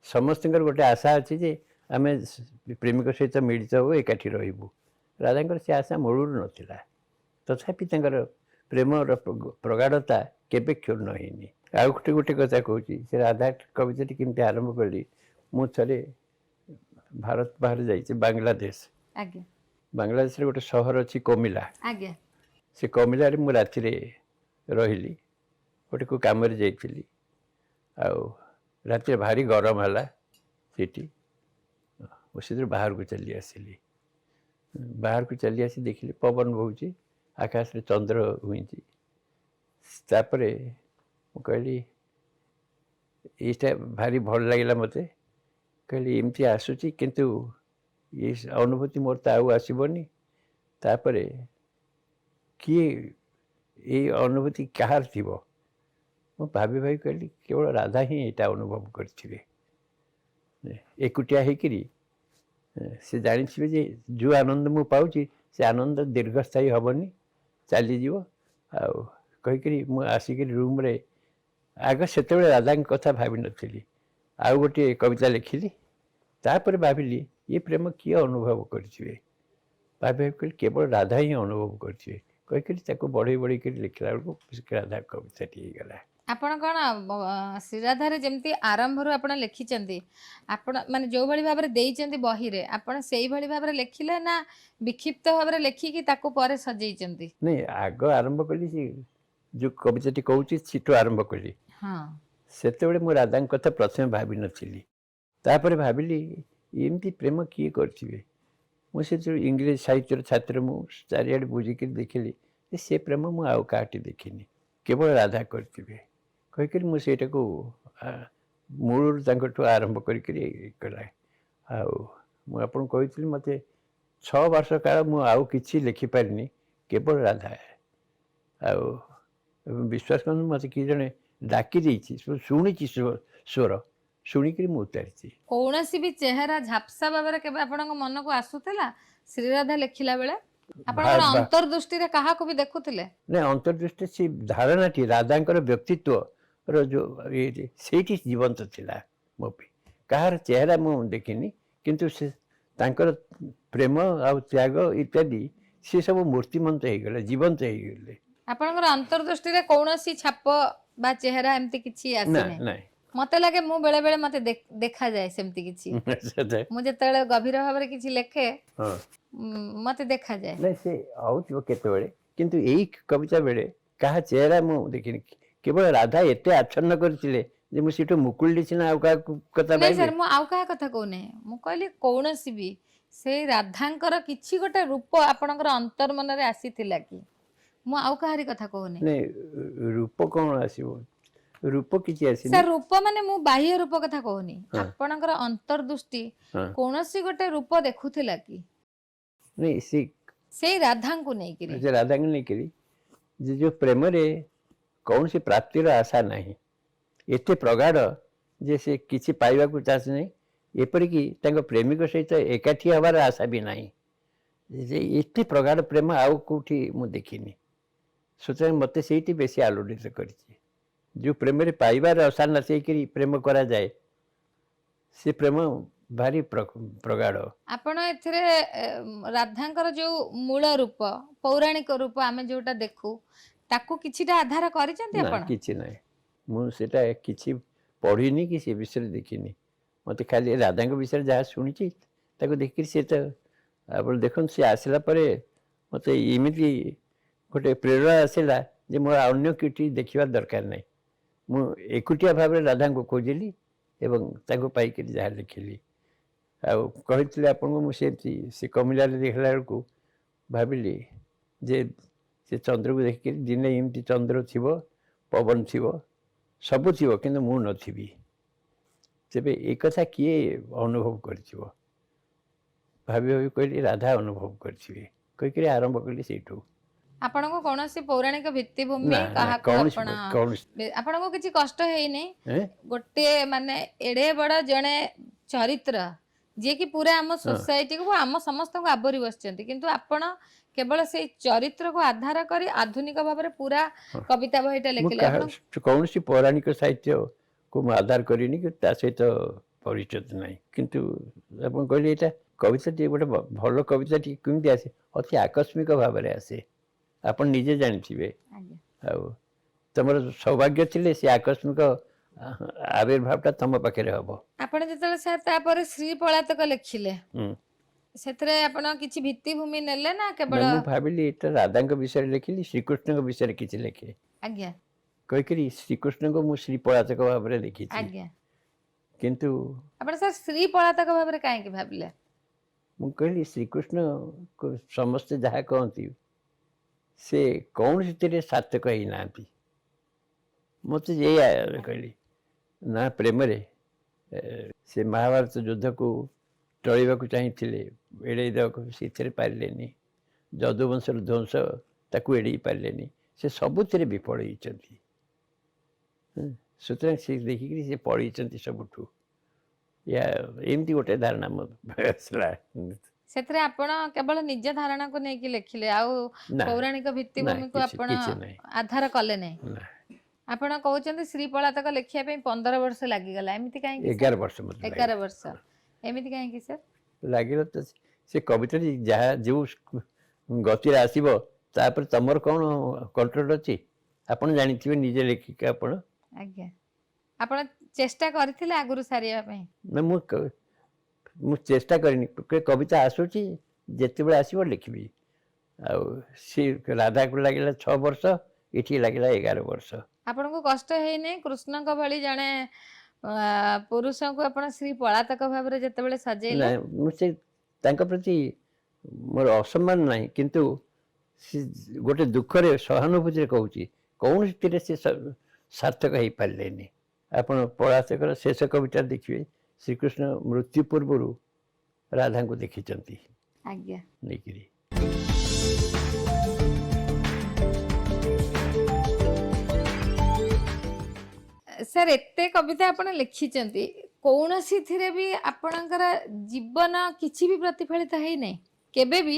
समस्त गोटे आशा अच्छी जे आम प्रेमिक सहित मिलित हो एकाठी रही राधा से आशा मूलर नाला तथापि प्रेम प्रगाढ़ता केबे क्षुण्ण होनी आउ गोटे गोटे कथा कहूँ से राधा कविता केमती आरंभ कली मु थे भारत बाहर जाइए बांग्लादेश बांग्लादेश गोटे सहर अच्छी कोमिला से कमिला मु राति रही गोटे को कम जाइली राति भारी गरम है से बाहर को चली आसिली बाहर को चली आसी देखिली पवन बहुची आकाश रे चंद्र हुई तापर ମୁଁ କହିଲି ଏଇଟା ଭାରି ଭଲ ଲାଗିଲା ମୋତେ। କହିଲି ଏମିତି ଆସୁଛି କିନ୍ତୁ ଏ ଅନୁଭୂତି ମୋର ତ ଆଉ ଆସିବନି। ତାପରେ କିଏ ଏଇ ଅନୁଭୂତି କାହାର ଥିବ? ମୁଁ ଭାବି କହିଲି କେବଳ ରାଧା ହିଁ ଏଇଟା ଅନୁଭବ କରିଥିବେ। ଏକୁଟିଆ ହେଇକିରି ସେ ଜାଣିଥିବେ ଯେ ଯେଉଁ ଆନନ୍ଦ ମୁଁ ପାଉଛି ସେ ଆନନ୍ଦ ଦୀର୍ଘସ୍ଥାୟୀ ହେବନି, ଚାଲିଯିବ। ଆଉ କହିକିରି ମୁଁ ଆସିକିରି ରୁମ୍ରେ ଆଗ ସେତେବେଳେ ରାଧାଙ୍କ କଥା ଭାବିନଥିଲି, ଆଉ ଗୋଟିଏ କବିତା ଲେଖିଲି। ତାପରେ ଭାବିଲି ଏ ପ୍ରେମ କିଏ ଅନୁଭବ କରିଥିବେ? ଭାବି କହିଲି କେବଳ ରାଧା ହିଁ ଅନୁଭବ କରିଥିବେ। କହିକିରି ତାକୁ ବଢ଼େଇ ବଢ଼େଇକରି ଲେଖିଲା ବେଳକୁ ରାଧା କବିତାଟି ହେଇଗଲା। ଆପଣ କ'ଣ ଶ୍ରୀରାଧାରେ ଯେମିତି ଆରମ୍ଭରୁ ଆପଣ ଲେଖିଛନ୍ତି, ଆପଣ ମାନେ ଯେଉଁଭଳି ଭାବରେ ଦେଇଛନ୍ତି ବହିରେ, ଆପଣ ସେଇଭଳି ଭାବରେ ଲେଖିଲେ ନା ବିକ୍ଷିପ୍ତ ଭାବରେ ଲେଖିକି ତାକୁ ପରେ ସଜେଇଛନ୍ତି? ନାଇଁ, ଆଗ ଆରମ୍ଭ କଲି ସେ ଯେଉଁ କବିତାଟି କହୁଛି ସେଠୁ ଆରମ୍ଭ କଲି। ହଁ। ସେତେବେଳେ ମୁଁ ରାଧାଙ୍କ କଥା ପ୍ରଥମେ ଭାବିନଥିଲି। ତାପରେ ଭାବିଲି ଏମିତି ପ୍ରେମ କିଏ କରିଥିବେ? ମୁଁ ସେତେବେଳେ ଇଂରେଜ ସାହିତ୍ୟର ଛାତ୍ର, ମୁଁ ଚାରିଆଡ଼େ ବୁଝିକିରି ଦେଖିଲି ଯେ ସେ ପ୍ରେମ ମୁଁ ଆଉ କାହାଠି ଦେଖିନି, କେବଳ ରାଧା କରିଥିବେ। କହିକରି ମୁଁ ସେଇଟାକୁ ମୂଳରୁ ତାଙ୍କଠୁ ଆରମ୍ଭ କରିକିରି କଲା। ଆଉ ମୁଁ ଆପଣଙ୍କୁ କହିଥିଲି ମୋତେ 6 ବର୍ଷ କାଳ ମୁଁ ଆଉ କିଛି ଲେଖିପାରିନି, କେବଳ ରାଧା। ଆଉ ବିଶ୍ୱାସ କରନ୍ତୁ ମୋତେ କିଏ ଜଣେ ଡାକି ଦେଇଛି, ଶୁଣିଛି ସ୍ୱର, ଶୁଣିକିରି ମୁଁ ଉତାରିଛି। କୌଣସି ବି ଚେହେରା ଝାପ୍ସା ଭାବରେ କେବେ ଆପଣଙ୍କ ମନକୁ ଆସୁଥିଲା ଶ୍ରୀରାଧା ଲେଖିଲା ବେଳେ? ଆପଣଙ୍କର ଅନ୍ତର୍ଦୃଷ୍ଟିରେ କାହାକୁ ବି ଦେଖୁଥିଲେ? ନାଇଁ, ଅନ୍ତର୍ଦୃଷ୍ଟି ସେ ଧାରଣାଟି ରାଧାଙ୍କର ବ୍ୟକ୍ତିତ୍ୱର ଯେଉଁ ସେଇଠି ଜୀବନ୍ତ ଥିଲା ମୋ ପାଇଁ। କାହାର ଚେହେରା ମୁଁ ଦେଖିନି, କିନ୍ତୁ ସେ ତାଙ୍କର ପ୍ରେମ ଆଉ ତ୍ୟାଗ ଇତ୍ୟାଦି ସେ ସବୁ ମୂର୍ତ୍ତିମନ୍ତ ହେଇଗଲେ, ଜୀବନ୍ତ ହେଇଗଲେ। ଆପଣଙ୍କର ଅନ୍ତର୍ଦୃଷ୍ଟିରେ କୌଣସି ଛାପ ବା ଚେହେରା ଏମିତି କିଛି ନା, ଆସିନି? ନାଇଁ। ମତେ ଲାଗେ ମୁଁ ବେଳେ ବେଳେ ମତେ ଦେଖାଯାଏ ସେମିତି କିଛି। ମୁଁ ଯେତେବେଳେ ଗଭୀର ଭାବରେ କିଛି ଲେଖେ ହଁ, ମତେ ଦେଖାଯାଏ। ନାଇଁ ସେ ହଉଥିବ କେତେବେଳେ, କିନ୍ତୁ ଏଇ କବିତା ବେଳେ କାହା ଚେହେରା ମୁଁ ଦେଖିନି। କେବଳ ରାଧା ଏତେ ଆଚ୍ଛନ୍ନ କରିଥିଲେ ଯେ ମୁଁ ସେଠୁ ମୁକୁଳିଲି ସିନା ଆଉ କାହା କଥା ନାଇଁ ଭାବିବି। ସାର୍, ମୁଁ ଆଉ କାହା କଥା କହୁନି, ମୁଁ କହିଲି କୌଣସି ବି ସେଇ ରାଧାଙ୍କର କିଛି ଗୋଟେ ରୂପ ଆପଣଙ୍କର ଅନ୍ତର୍ମନରେ ଆସିଥିଲା କି? ମୁଁ ଆଉ କାହାରି କଥା କହୁନି। ନାଇଁ, ରୂପ କ'ଣ ଆସିବ? ରୂପ କିଛି ଆସିନି। ସାର୍, ରୂପ ମାନେ ମୁଁ ବାହ୍ୟ ରୂପ କଥା କହୁନି, ହଁ, ଆପଣଙ୍କର ଅନ୍ତର୍ଦୃଷ୍ଟି ହଁ। କୌଣସି ଗୋଟେ ରୂପ ଦେଖୁଥିଲା କି ନାଇଁ, ସେଇ ରାଧାଙ୍କୁ ନେଇକିରି? ସେ ରାଧାଙ୍କୁ ନେଇକିରି ଯେ ଯେଉଁ ପ୍ରେମରେ କୌଣସି ପ୍ରାପ୍ତିର ଆଶା ନାହିଁ, ଏତେ ପ୍ରଗାଢ଼ ଯେ ସେ କିଛି ପାଇବାକୁ ଚାଷ ନାହିଁ, ଏପରିକି ତାଙ୍କ ପ୍ରେମିକ ସହିତ ଏକାଠି ହେବାର ଆଶା ବି ନାହିଁ। ଯେ ଏତେ ପ୍ରଗାଢ଼ ପ୍ରେମ ଆଉ କେଉଁଠି ମୁଁ ଦେଖିନି। ସୁତରାଂ ମୋତେ ସେଇଠି ବେଶୀ ଆଲୋଡ଼ିତ କରିଛି। ଯେଉଁ ପ୍ରେମରେ ପାଇବାର ଆଶା ନଥାଇକିରି ପ୍ରେମ କରାଯାଏ, ସେ ପ୍ରେମ ଭାରି ପ୍ରଗାଢ଼। ଆପଣ ଏଥିରେ ରାଧାଙ୍କର ଯୋଉ ମୂଳ ରୂପ, ପୌରାଣିକ ରୂପ ଆମେ ଯୋଉଟା ଦେଖୁ, ତାକୁ କିଛିଟା ଆଧାର କରିଛନ୍ତି ନା, ଆପଣ? କିଛି ନାହିଁ। ମୁଁ ସେଇଟା କିଛି ପଢ଼ିନି କି ସେ ବିଷୟରେ ଦେଖିନି। ମୋତେ ଖାଲି ରାଧାଙ୍କ ବିଷୟରେ ଯାହା ଶୁଣିଛି ତାକୁ ଦେଖିକିରି ସେ ତ ଆପଣ ଦେଖନ୍ତୁ, ସେ ଆସିଲା ପରେ ମୋତେ ଏମିତି ଗୋଟେ ପ୍ରେରଣା ଆସିଲା ଯେ ମୋର ଅନ୍ୟ କିଛି ଦେଖିବା ଦରକାର ନାହିଁ। ମୁଁ ଏକୁଟିଆ ଭାବରେ ରାଧାଙ୍କୁ ଖୋଜିଲି ଏବଂ ତାଙ୍କୁ ପାଇକିରି ଯାହା ଲେଖିଲି। ଆଉ କହିଥିଲି ଆପଣଙ୍କୁ, ମୁଁ ସେମିତି ସେ କମିଲାରେ ଦେଖିଲା ବେଳକୁ ଭାବିଲି ଯେ ସେ ଚନ୍ଦ୍ରକୁ ଦେଖିକିରି ଦିନେ ଏମିତି ଚନ୍ଦ୍ର ଥିବ, ପବନ ଥିବ, ସବୁ ଥିବ, କିନ୍ତୁ ମୁଁ ନଥିବି। ତେବେ ଏ କଥା କିଏ ଅନୁଭବ କରିଥିବ? ଭାବି ଭାବି କହିଲି ରାଧା ଅନୁଭବ କରିଥିବେ। କହିକିରି ଆରମ୍ଭ କଲି ସେଇଠୁ। ଆପଣଙ୍କୁ କୌଣସି ପୌରାଣିକ ଭିତ୍ତିଭୂମି ନା, ନା, କାହାକୁ ଆପଣଙ୍କୁ କିଛି କଷ୍ଟ ହେଇନି? ଗୋଟିଏ ମାନେ ଏଡେ ବଡ ଜଣେ ଚରିତ୍ର ଯିଏକି ପୁରା ଆମ ସୋସାଇଟିକୁ, ଆମ ସମସ୍ତଙ୍କୁ ଆବରି ବସିଛନ୍ତି, କିନ୍ତୁ ଆପଣ କେବଳ ସେଇ ଚରିତ୍ରକୁ ଆଧାର କରି ଆଧୁନିକ ଭାବରେ ପୁରା କବିତା ବହିଟା ଲେଖିଲେ। କୌଣସି ପୌରାଣିକ ସାହିତ୍ୟକୁ ମୁଁ ଆଧାର କରିନି କି ତା ସହିତ ପରିଚିତ ନାହିଁ। କିନ୍ତୁ ଆପଣ କହିଲେ ଏଇଟା କବିତାଟି ଗୋଟେ ଭଲ କବିତାଟି କେମିତି ଆସେ? ଅତି ଆକସ୍ମିକ ଭାବରେ ଆସେ, ଆପଣ ନିଜେ ଜାଣିଥିବେ। ଆଉ ତମର ସୌଭାଗ୍ୟ ଥିଲେ ସେ ଆକସ୍ମିକ ଆବିର୍ଭାବଟା ତମ ପାଖରେ ହବ। ଆପଣ ଯେତେବେଳେ ସାର୍ ତାପରେ ଶ୍ରୀ ପଳାତକ ଲେଖିଲେ, ସେଥିରେ ଆପଣ କିଛି ଭିତ୍ତିଭୂମି ନେଲେ ନା କେବଳ? ମୁଁ ଭାବିଲି ଏଇଟା ରାଧାଙ୍କ ବିଷୟରେ ଲେଖିଲି, ଶ୍ରୀକୃଷ୍ଣଙ୍କ ବିଷୟରେ କିଛି ଲେଖେ। ଆଜ୍ଞା। କହିକିରି ଶ୍ରୀକୃଷ୍ଣଙ୍କୁ ମୁଁ ଶ୍ରୀ ପଳାତକ ଭାବରେ ଲେଖିଛି। ଆଜ୍ଞା। କିନ୍ତୁ ଆପଣ ସାର୍ ଶ୍ରୀ ପଳାତକ ଭାବରେ କାହିଁକି ଭାବିଲେ? ମୁଁ କହିଲି ଶ୍ରୀକୃଷ୍ଣ ସମସ୍ତେ ଯାହା କହନ୍ତି ସେ କୌଣସିଥିରେ ସାର୍ଥକ ହେଇନାହାନ୍ତି। ମୋତେ ଏଇଆ କହିଲି ନା ପ୍ରେମରେ ସେ ମହାଭାରତ ଯୁଦ୍ଧକୁ ଟଳିବାକୁ ଚାହିଁଥିଲେ, ଏଡ଼େଇ ଦେବାକୁ ସେଥିରେ ପାରିଲେନି। ଯଦୁବଂଶର ଧ୍ୱଂସ ତାକୁ ଏଡ଼େଇ ପାରିଲେନି। ସେ ସବୁଥିରେ ବିଫଳ ହେଇଛନ୍ତି। ସୁତରାଂ ସେ ଦେଖିକିରି ସେ ପଳେଇଛନ୍ତି ସବୁଠୁ। ଏମିତି ଗୋଟେ ଧାରଣା ମୋ ଆସିଲା। ସେଥିରେ ଆପଣ କେବଳ ନିଜ ଧାରଣାକୁ ନେଇକି ଲେଖିଲେ, ଆଉ ନା ପୌରାଣିକ ନା ଭିତ୍ତିଭୂମିକୁ ଆପଣ କିଛି ନାହିଁ। ଆଧାର କଲେ ନାହିଁ। ନା ଆପଣ କହୁଛନ୍ତି ଶ୍ରୀ ପଳାତକ ଲେଖିବା ପାଇଁ 15 ବର୍ଷ ଲାଗିଗଲା, ଏମିତି କାହିଁକି ସାର୍? 11 ବର୍ଷ ମୋତେ 11 ବର୍ଷ, ଏମିତି କାହିଁକି ସାର୍? ଲାଗିଲା ତ ସେ କବିତାଟି ଯାହା ଯେଉଁ ଗତିରେ ଆସିବ ତାପରେ ତମର କ'ଣ କଣ୍ଟ୍ରୋଲ ଅଛି? ଆପଣ ଜାଣିଥିବେ ନିଜେ ଲେଖିକି ଆପଣ। ଆଜ୍ଞା, ଆପଣ ଚେଷ୍ଟା କରିଥିଲେ ଆଗରୁ ସାରିବା ପାଇଁ? ନା ମୁଁ ଚେଷ୍ଟା କରିନି। କବିତା ଆସୁଛି, ଯେତେବେଳେ ଆସିବ ଲେଖିବି। ଆଉ ସେ ରାଧାକୁ ଲାଗିଲା 6 ବର୍ଷ, ଏଠି ଲାଗିଲା 11 ବର୍ଷ। ଆପଣଙ୍କୁ କଷ୍ଟ ହେଇନି କୃଷ୍ଣଙ୍କ ଭଳି ଜଣେ ପୁରୁଷଙ୍କୁ ଆପଣ ଶ୍ରୀ ପଳାତକ ଭାବରେ ଯେତେବେଳେ ସଜେଇଲେ? ନା ମୁଁ ସେ ତାଙ୍କ ପ୍ରତି ମୋର ଅସମ୍ମାନ ନାହିଁ, କିନ୍ତୁ ସେ ଗୋଟେ ଦୁଃଖରେ ସହାନୁଭୂତିରେ କହୁଛି, କୌଣସିଥିରେ ସେ ସାର୍ଥକ ହେଇପାରିଲେନି। ଆପଣ ପଳାତକର ଶେଷ କବିତା ଦେଖିବେ, ଶ୍ରୀକୃଷ୍ଣ ମୃତ୍ୟୁ ପୂର୍ବରୁ ରାଧାଙ୍କୁ ଦେଖିଛନ୍ତି ଆଜ୍ଞା। ନେଇକିରି। ସାର୍ ଏତେ କବିତା ଆପଣ ଲେଖିଛନ୍ତି, କୌଣସିଥିରେ ବି ଆପଣଙ୍କର ଜୀବନ କିଛି ବି ପ୍ରତିଫଳିତ ହେଇନାହିଁ? କେବେ ବି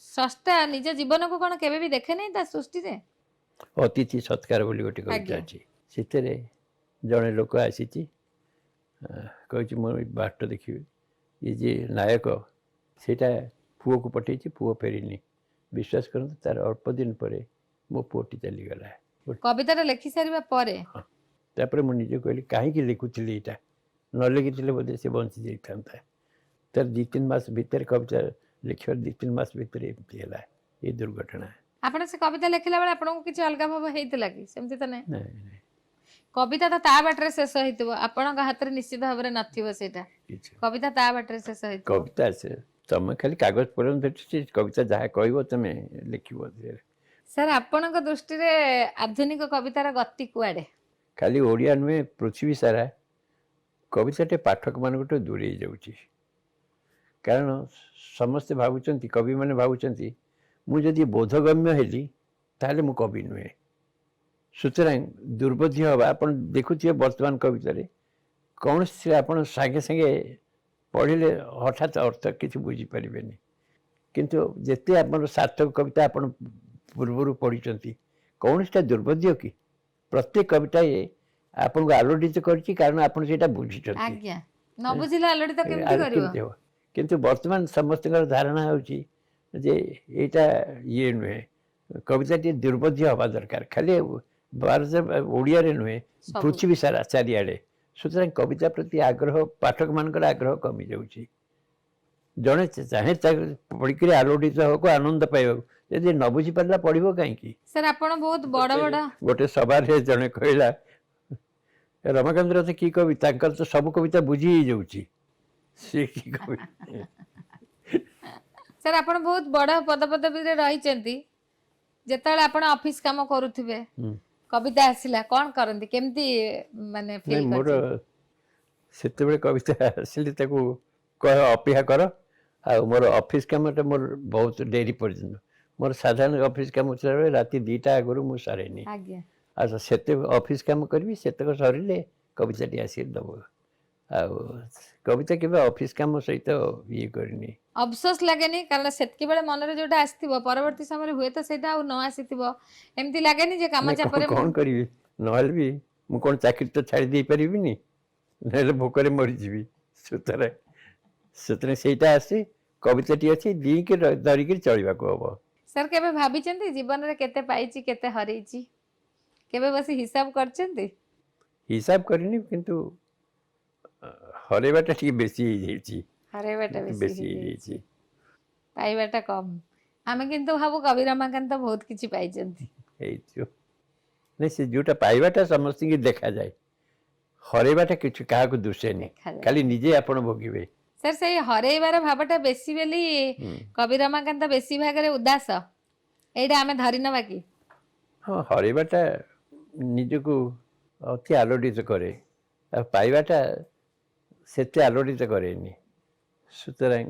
ସ୍ରଷ୍ଟା ନିଜ ଜୀବନକୁ କ'ଣ କେବେ ବି ଦେଖେ ନାହିଁ ତା ସୃଷ୍ଟିରେ? ଅତିଥି ସତ୍କାର ବୋଲି ଗୋଟେ କବିତା ଅଛି। ସେଥିରେ ଜଣେ ଲୋକ ଆସିଛି, କହିଛି ମୁଁ ବାଟ ଦେଖିବି। ଇଏ ଯିଏ ନାୟକ, ସେଇଟା ପୁଅକୁ ପଠେଇଛି, ପୁଅ ଫେରିନି। ବିଶ୍ୱାସ କରନ୍ତୁ, ତାର ଅଳ୍ପ ଦିନ ପରେ ମୋ ପୁଅଟି ଚାଲିଗଲା। କବିତାଟା ଲେଖି ସାରିବା ପରେ? ହଁ। ତାପରେ ମୁଁ ନିଜେ କହିଲି କାହିଁକି ଲେଖୁଥିଲି ଏଇଟା, ନ ଲେଖିଥିଲେ ବୋଧେ ସେ ବଞ୍ଚି ଯାଇଥାନ୍ତା। ତାର 2-3 ମାସ ଭିତରେ, କବିତା ଲେଖିବାର 2-3 ମାସ ଭିତରେ ଏମିତି ହେଲା ଏ ଦୁର୍ଘଟଣା। ଆପଣ ସେ କବିତା ଲେଖିଲା ବେଳେ ଆପଣଙ୍କୁ କିଛି ଅଲଗା ଭାବ ହେଇଥିଲା କି? ସେମିତି ତ ନାହିଁ। ନାଇଁ କବିତା ତ ତା ବାଟରେ ଶେଷ ହେଇଥିବ, ଆପଣଙ୍କ ହାତରେ ନିଶ୍ଚିତ ଭାବରେ ନଥିବ ସେଇଟା। କିଛି କବିତା ତା ବାଟରେ ଶେଷ ହେଇଥିବ। କବିତା ତମେ ଖାଲି କାଗଜ କଲମ ଧରିଛି, କବିତା ଯାହା କହିବ ତମେ ଲେଖିବ। ସାର୍ ଆପଣଙ୍କ ଦୃଷ୍ଟିରେ ଆଧୁନିକ କବିତାର ଗତି କୁଆଡ଼େ? ଖାଲି ଓଡ଼ିଆ ନୁହେଁ, ପୃଥିବୀ ସାରା କବିତାଟେ ପାଠକମାନଙ୍କଠୁ ଦୂରେଇ ଯାଉଛି। କାରଣ ସମସ୍ତେ ଭାବୁଛନ୍ତି, କବିମାନେ ଭାବୁଛନ୍ତି, ମୁଁ ଯଦି ବୋଧଗମ୍ୟ ହେଲି ତାହେଲେ ମୁଁ କବି ନୁହେଁ। ସୁତରାଂ ଦୁର୍ବୋଧ୍ୟ ହେବା। ଆପଣ ଦେଖୁଥିବେ ବର୍ତ୍ତମାନ କବିତାରେ କୌଣସିରେ ଆପଣ ସାଙ୍ଗେ ସାଙ୍ଗେ ପଢ଼ିଲେ ହଠାତ୍ ଅର୍ଥ କିଛି ବୁଝିପାରିବେନି। କିନ୍ତୁ ଯେତେ ଆମର ସାର୍ଥକ କବିତା ଆପଣ ପୂର୍ବରୁ ପଢ଼ିଛନ୍ତି, କୌଣସିଟା ଦୁର୍ବୋଧ୍ୟ କି? ପ୍ରତ୍ୟେକ କବିତା ଆପଣଙ୍କୁ ଆଲୋଡ଼ିତ କରିଛି, କାରଣ ଆପଣ ସେଇଟା ବୁଝିଛନ୍ତି। ଆଜ୍ଞା, ନ ବୁଝିଲେ ଆଲୋଡ଼ିତ କେମିତି କରିବ? କେମିତି ହେବ? କିନ୍ତୁ ବର୍ତ୍ତମାନ ସମସ୍ତଙ୍କର ଧାରଣା ହେଉଛି ଯେ ଏଇଟା ଇଏ ନୁହେଁ, କବିତାଟି ଦୁର୍ବୋଧ୍ୟ ହେବା ଦରକାର। ଖାଲି ଭାରତ ଓଡ଼ିଆରେ ନୁହେଁ, ପୃଥିବୀ ସାରା ଚାରିଆଡ଼େ। ସୁତରାଂ କବିତା ପ୍ରତି ଆଗ୍ରହ, ପାଠକମାନଙ୍କର ଆଗ୍ରହ କମିଯାଉଛି। ଜଣେ ଚାହେଁ ପଢ଼ିକିରି ଆଲୋଡ଼ିତ ହେବାକୁ, ଆନନ୍ଦ ପାଇବାକୁ, ଯଦି ନ ବୁଝିପାରିଲା ପଢ଼ିବ କାହିଁକି? ସାର୍ ଆପଣ ବହୁତ ବଡ଼ ବଡ଼ ଗୋଟେ ସଭାରେ ଜଣେ କହିଲା, ରମାକାନ୍ତ ରଥ କି କବି, ତାଙ୍କର ତ ସବୁ କବିତା ବୁଝି ହେଇଯାଉଛି। ସେ କି କବି? ସାର୍ ଆପଣ ବହୁତ ବଡ଼ ପଦପଦବୀରେ ରହିଛନ୍ତି, ଯେତେବେଳେ ଆପଣ ଅଫିସ କାମ କରୁଥିବେ, କବିତା ଆସିଲା କ'ଣ କରନ୍ତି, କେମିତି ମାନେ ନାଇଁ, ଫିଲ୍ ମୋର କରିଛନ୍ତି? ସେତେବେଳେ କବିତା ଆସିଲେ ତାକୁ କହ ଅପେକ୍ଷା କର। ଆଉ ମୋର ଅଫିସ କାମଟା ମୋର ବହୁତ ଡେରି ପର୍ଯ୍ୟନ୍ତ। ମୋର ସାଧାରଣ ଅଫିସ କାମ ଥିଲାବେଳେ ରାତି 2ଟା ଆଗରୁ ମୁଁ ସାରେନି। ଆଜ୍ଞା। ଆଉ ସେତେ ଅଫିସ କାମ କରିବି, ସେତକ ସରିଲେ କବିତାଟି ଆସିକି ଦେବ। ଆଉ କବିତା କେବେ ଅଫିସ କାମ ସହିତ ଇଏ କରିନି। ଅଫସୋସ ଲାଗେନି? କାରଣ ସେତିକି ବେଳେ ମନରେ ଯୋଉଟା ଆସିଥିବ, ପରବର୍ତ୍ତୀ ସମୟରେ ହୁଏତ ସେଇଟା ଆଉ ନ ଆସିଥିବ, ଏମିତି ଲାଗେନି ଯେ କାମ ଚାପରେ କ'ଣ କରିବି? ନହେଲେ ବି ମୁଁ କ'ଣ ଚାକିରି ତ ଛାଡ଼ି ଦେଇପାରିବିନି, ନହେଲେ ଭୋକରେ ମରିଯିବି। ସୁତରାଂ ସେଇଟା ଆସି କବିତାଟି ଅଛି, ଦିଇକି ଧରିକିରି ଚଳିବାକୁ ହବ। ସାର୍ କେବେ ଭାବିଛନ୍ତି ଜୀବନରେ କେତେ ପାଇଛି, କେତେ ହରେଇଛି? କେବେ ବସି ହିସାବ କରିଛନ୍ତି? ହିସାବ କରିନି, କିନ୍ତୁ ହରେଇବାଟା ଟିକେ ବେଶୀ ହେଇଯାଇଛି। ହରେଇବାଟା ବେଶୀ ହେଇଯାଇଛି। ପାଇବାଟା କମ୍। ଆମେ କିନ୍ତୁ ଭାବୁ କବି ରମାକାନ୍ତ ବହୁତ କିଛି ପାଇଛନ୍ତି। ହେଇଥିବ। ନାଇଁ, ସେ ଯୋଉଟା ପାଇବାଟା ସମସ୍ତଙ୍କୁ ଦେଖାଯାଏ, ହରେଇବାଟା କିଛି କାହାକୁ ଦୁଶେନି, ଦେଖାଯାଏ। ଖାଲି ନିଜେ ଆପଣ ଭୋଗିବେ। ସାର୍ ସେଇ ହରେଇବାର ଭାବଟା ବେଶୀ ବୋଲି କବି ରମାକାନ୍ତ ବେଶୀ ଭାଗରେ ଉଦାସ, ଏଇଟା ଆମେ ଧରି ନେବା କି? ହଁ, ହରେଇବାଟା ନିଜକୁ ଅତି ଆଲୋଡ଼ିତ କରେ ଆଉ ପାଇବାଟା ସେତେ ଆଲୋଡ଼ିତ କରେନି ସୁତରାଂ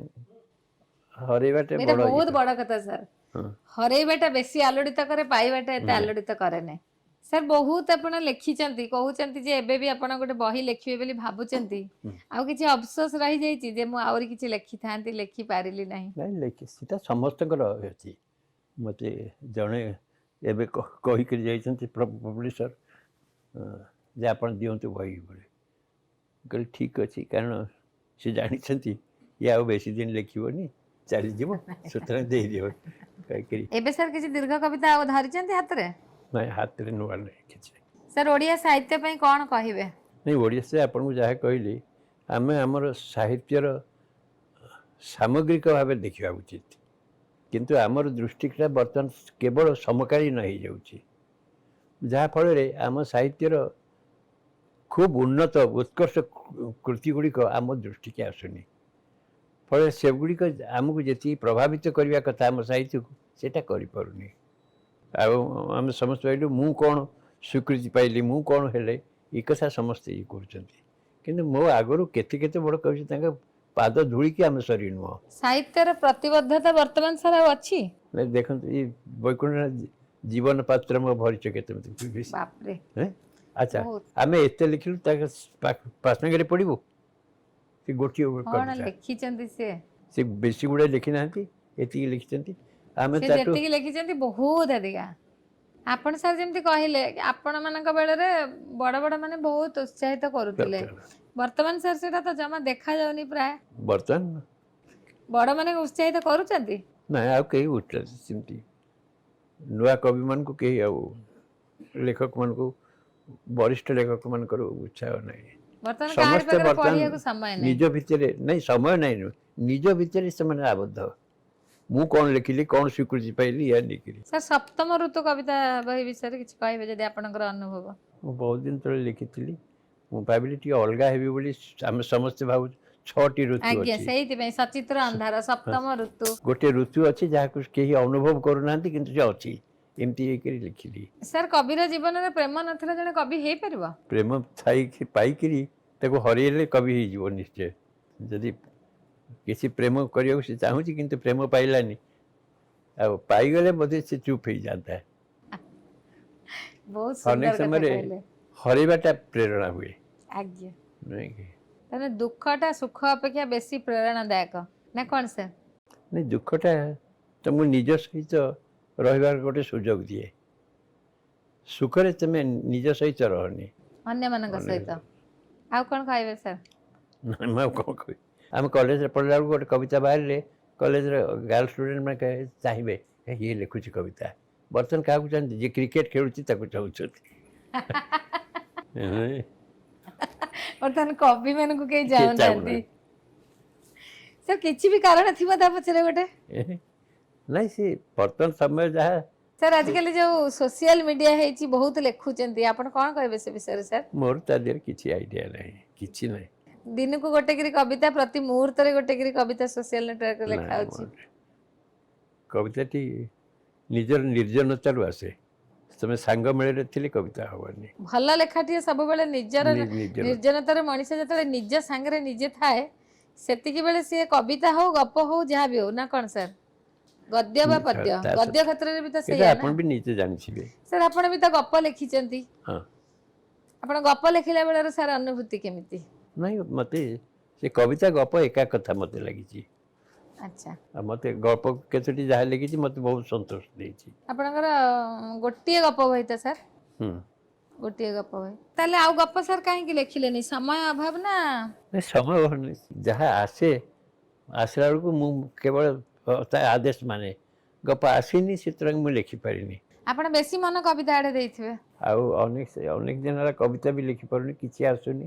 ହରେଇବାଟା ଏଇଟା ବଡ଼ ବହୁତ ଇଏ। ବଡ କଥା ସାର୍। ହଁ ହରେଇବାଟା ବେଶୀ ଆଲୋଡ଼ିତ କରେ, ପାଇବାଟା ଏତେ ନାଇଁ। ଆଲୋଡ଼ିତ କରେ ନାହିଁ। ସାର୍ ବହୁତ ଆପଣ ଲେଖିଛନ୍ତି, କହୁଛନ୍ତି ଯେ ଏବେ ବି ଆପଣ ଗୋଟେ ବହି ଲେଖିବେ ବୋଲି ଭାବୁଛନ୍ତି। ହୁଁ। ଆଉ କିଛି ଅଫସୋସ ରହିଯାଇଛି ଯେ ମୁଁ ଆହୁରି କିଛି ଲେଖିଥାନ୍ତି, ଲେଖିପାରିଲି ନାହିଁ? ନାଇଁ ଲେଖି ସେଟା ସମସ୍ତଙ୍କର ଅଛି। ମୋତେ ଜଣେ ଏବେ କହିକରି ଯାଇଛନ୍ତି ପବ୍ଲିସର ଯେ ଆପଣ ଦିଅନ୍ତୁ ବହି ବୋଲି। କହିଲି ଠିକ୍ ଅଛି, କାରଣ ସେ ଜାଣିଛନ୍ତି ଇଏ ଆଉ ବେଶୀ ଦିନ ଲେଖିବନି, ଚାଲିଯିବ, ସୁତରାଂ ଦେଇଦିଅ କହିକିରି। ଏବେ ସାର୍ କିଛି ଦୀର୍ଘ କବିତା ଆଉ ଧରିଛନ୍ତି ହାତରେ? ନାଇଁ ହାତରେ ନୂଆ ଲେଖିଛି। ସାର୍ ଓଡ଼ିଆ ସାହିତ୍ୟ ପାଇଁ କ'ଣ କହିବେ? ନାଇଁ ଓଡ଼ିଶାରେ ଆପଣଙ୍କୁ ଯାହା କହିଲି, ଆମେ ଆମର ସାହିତ୍ୟର ସାମଗ୍ରିକ ଭାବେ ଦେଖିବା ଉଚିତ, କିନ୍ତୁ ଆମର ଦୃଷ୍ଟିଟା ବର୍ତ୍ତମାନ କେବଳ ସମକାଳୀନ ହେଇଯାଉଛି, ଯାହାଫଳରେ ଆମ ସାହିତ୍ୟର ଖୁବ୍ ଉନ୍ନତ ଉତ୍କର୍ଷ କୃତି ଗୁଡ଼ିକ ଆମ ଦୃଷ୍ଟିକି ଆସୁନି। ଫଳରେ ସେଗୁଡ଼ିକ ଆମକୁ ଯେତିକି ପ୍ରଭାବିତ କରିବା କଥା ଆମ ସାହିତ୍ୟକୁ, ସେଇଟା କରିପାରୁନି। ଆଉ ଆମେ ସମସ୍ତେ କହିଲୁ ମୁଁ କ'ଣ ସ୍ୱୀକୃତି ପାଇଲି, ମୁଁ କ'ଣ ହେଲେ, ଏ କଥା ସମସ୍ତେ ଇଏ କରୁଛନ୍ତି, କିନ୍ତୁ ମୋ ଆଗରୁ କେତେ କେତେ ବଡ଼ କବି ତାଙ୍କ ପାଦ ଧୂଳିକି ଆମେ ସରି ନୁହଁ। ସାହିତ୍ୟର ପ୍ରତିବଦ୍ଧତା ବର୍ତ୍ତମାନ ସାର୍ ଆଉ ଅଛି? ନାଇଁ ଦେଖନ୍ତୁ, ଏଇ ବୈକୁଣ୍ଠନାଥ ଜୀବନ ପାତ୍ର ମୋ ଭରିଛ କେତେ ବାପରେ, ଆଚ୍ଛା, ବହୁତ। ଆମେ ଏତେ ଲେଖିଲୁ ତାଙ୍କ ପାସାଙ୍ଗରେ ପଡ଼ିବୁ? ସେ ଗୋଟିଏ କ'ଣ କବିତା, ଲେଖିଛନ୍ତି ସେ? ସେ ବେଶୀ ଗୁଡ଼ାଏ ଲେଖିନାହାନ୍ତି, ଏତିକି ଲେଖିଛନ୍ତି। ଆମେ ସେ ତାଠୁ ଯେତିକି ଲେଖିଛନ୍ତି ବହୁତ ଅଧିକା। ଆପଣ ସାର୍ ଯେମିତି କହିଲେ ଆପଣମାନଙ୍କ ବେଳରେ ବଡ଼ ବଡ଼ ମାନେ ବହୁତ ଉତ୍ସାହିତ କରୁଥିଲେ, ବର୍ତ୍ତମାନ ସାର୍ ସେଟା ତ ଜମା ଦେଖାଯାଉନି ପ୍ରାୟ। ବର୍ତ୍ତମାନ ବଡ଼ମାନେ ଉତ୍ସାହିତ କରୁଛନ୍ତି? ନାଇଁ, ଆଉ କେହି ଉଠୁଛନ୍ତି ସେମିତି ନୂଆ କବିମାନଙ୍କୁ, କେହି ଆଉ ଲେଖକମାନଙ୍କୁ, ବରିଷ୍ଠ ଲେଖକମାନଙ୍କର ଉତ୍ସାହ ନାହିଁ। ବର୍ତ୍ତମାନ କାହାରି ସମସ୍ତେ ପାଖରେ ବର୍ତ୍ତମାନ ପଢ଼ିବାକୁ ସମୟ ନାହିଁ। ନିଜ ଭିତରେ, ନାଇଁ ସମୟ ନାହିଁ, ନିଜ ଭିତରେ ସେମାନେ ଆବଦ୍ଧ। ମୁଁ କ'ଣ ଲେଖିଲି, କ'ଣ ସ୍ୱୀକୃତି ପାଇଲି, ଏହା ନେଇକିରି। ସାର୍ ସପ୍ତମ ଋତୁ କବିତା ବହି ବିଷୟରେ କିଛି କହିବେ ଯଦି ଆପଣଙ୍କର ଅନୁଭବ? ମୁଁ ବହୁତ ଦିନ ତଳେ ଲେଖିଥିଲି, ମୁଁ ଭାବିଲି ଟିକେ ଅଲଗା ହେବି ବୋଲି। ଆମେ ସମସ୍ତେ ଭାବୁଛୁ 6ଟି ଋତୁ ଆଜ୍ଞା, ଅଛି। ସେଇଥିପାଇଁ ସଚିତ୍ର ଅନ୍ଧାର ସପ୍ତମ ଋତୁ। ଗୋଟିଏ ଋତୁ ଅଛି ଯାହାକୁ କେହି ଅନୁଭବ କରୁନାହାନ୍ତି, କିନ୍ତୁ ସେ ଅଛି, ଏମିତି ହେଇକରି ଲେଖିଲି। ସାର୍ କବିର ଜୀବନରେ ପ୍ରେମ ନଥିଲେ ଜଣେ କବି ହେଇପାରିବ? ପ୍ରେମ ଥାଇକି ପାଇକିରି ତାକୁ ହରେଇଲେ କବି ହେଇଯିବ ନିଶ୍ଚୟ। ଯଦି କିଛି ପ୍ରେମ କରିବାକୁ ସେ ଚାହୁଁଛି କିନ୍ତୁ ପ୍ରେମ ପାଇଲାନି, ଆଉ ପାଇଗଲେ ବୋଧେ ସେ ଚୁପ୍ ହେଇଯାନ୍ତା। ବହୁତ ଅନେକ ସୁନ୍ଦର କଥା ସମୟରେ କହିଲେ। ହରେଇବାଟା ପ୍ରେରଣା ହୁଏ, ଆଜ୍ଞା, ନୁହେଁ କି? ତାହେଲେ ଦୁଃଖଟା ସୁଖ ଅପେକ୍ଷା ବେଶୀ ପ୍ରେରଣାଦାୟକ ନା କ'ଣ ସାର୍? ନାଇଁ, ଦୁଃଖଟା ତୁମକୁ ନିଜ ସହିତ ରହିବାର ଗୋଟେ ସୁଯୋଗ ଦିଏ। ସୁଖରେ ତୁମେ ନିଜ ସହିତ ରହନି, ଅନ୍ୟମାନଙ୍କ ସହିତ। ଆଉ କ'ଣ କହିବେ ସାର୍? ନାଇଁ, ମୁଁ ଆଉ କ'ଣ କହିବି। ଆମେ କଲେଜରେ ପଢ଼ିଲା ବେଳକୁ ଗୋଟେ କବିତା ବାହାରିଲେ କଲେଜର ଗାର୍ଲ ଷ୍ଟୁଡେଣ୍ଟ ମାନେ ଚାହିଁବେ ଇଏ ଲେଖୁଛି କବିତା। ବର୍ତ୍ତମାନ କାହାକୁ ଚାହାନ୍ତି? ଯିଏ କ୍ରିକେଟ ଖେଳୁଛି ତାକୁ ଚାହୁଁଛନ୍ତି। ବର୍ତ୍ତମାନ କବି ମାନଙ୍କୁ କେହି କିଏ ଚାହୁଁନାହାନ୍ତି। ଚାହୁଁନାହାନ୍ତି। ସାର୍ କିଛି ବି କାରଣ ଥିବ ତା ପଛରେ ଗୋଟେ? ନାଇଁ, ସେ ବର୍ତ୍ତମାନ ସମୟ ଯାହା। ସାର୍ ଆଜିକାଲି ଯୋଉ ସୋସିଆଲ ମିଡିଆ ହେଇଛି, ବହୁତ ଲେଖୁଛନ୍ତି, ଆପଣ କ'ଣ କହିବେ ସେ ବିଷୟରେ ସାର୍? ମୋର ତା ଦେହରେ କିଛି ଆଇଡିଆ ନାହିଁ, କିଛି ନାହିଁ। ଦିନକୁ ଗୋଟେକିରି କବିତା, ପ୍ରତି ମୁହୂର୍ତ୍ତରେ ଗୋଟେକିରି କବିତା ସୋସିଆଲ ନେଟୱାର୍କରେ ଲେଖା ହଉଛି। କବିତାଟି ନିଜର ନିର୍ଜନତାରୁ ଆସେ। ତମେ ସାଙ୍ଗ ମେଳରେ ଥିଲେ କବିତା ହବନି। ଭଲ ଲେଖାଟିଏ ସବୁବେଳେ ନିଜର ନିର୍ଜନତାରେ, ମଣିଷ ଯେତେବେଳେ ନିଜ ସାଙ୍ଗରେ ନିଜେ ଥାଏ, ସେତିକି ବେଳେ ସିଏ କବିତା ହଉ, ଗପ ହଉ, ଯାହା ବି ହଉ, ନା କ'ଣ ସାର୍? ଗଦ୍ୟ ବା ପଦ୍ୟ, ଗଦ୍ୟ କ୍ଷେତ୍ରରେ ବି ତ ସେଇଆ ନା। ଆପଣ ବି ନିଜେ ଜାଣିଥିବେ। ସାର୍ ଆପଣ ବି ତ ଗପ ଲେଖିଛନ୍ତି, ହଁ। ଆପଣ ଗପ ଲେଖିଲା ବେଳର ସାର୍ ଅନୁଭୂତି କେମିତି? ନାଇଁ, ମୋତେ ସେ କବିତା ଗପ ଏକା କଥା ମୋତେ ଲାଗିଛି। ଆଚ୍ଛା, ଆଉ ମୋତେ ଗପ କେତୋଟି ଯାହା ଲେଖିଛି ମୋତେ ବହୁତ ସନ୍ତୋଷ ଦେଇଛି। ଆପଣଙ୍କର ଗୋଟିଏ ଗପ ବହି ତ ସାର୍? ଗୋଟିଏ ଗପ ବହି, ତାହେଲେ ଆଉ ଗପ ସାର୍ କାହିଁକି ଲେଖିଲେନି? ସମୟ ଅଭାବ ନା? ନାଇଁ, ସମୟ ହଉନି। ଯାହା ଆସିଲା ବେଳକୁ ମୁଁ କେବଳ ତା ଆଦେଶ ମାନେ, ଗପ ଆସିନି, ସୁତରାଂ ମୁଁ ଲେଖିପାରିନି। ଆପଣ ବେଶୀ ମନ କବିତା ଆଡ଼େ ଦେଇଥିବେ। ଆଉ ଅନେକ ଦିନ ହେଲା କବିତା ବି ଲେଖିପାରୁନି, କିଛି ଆସୁନି।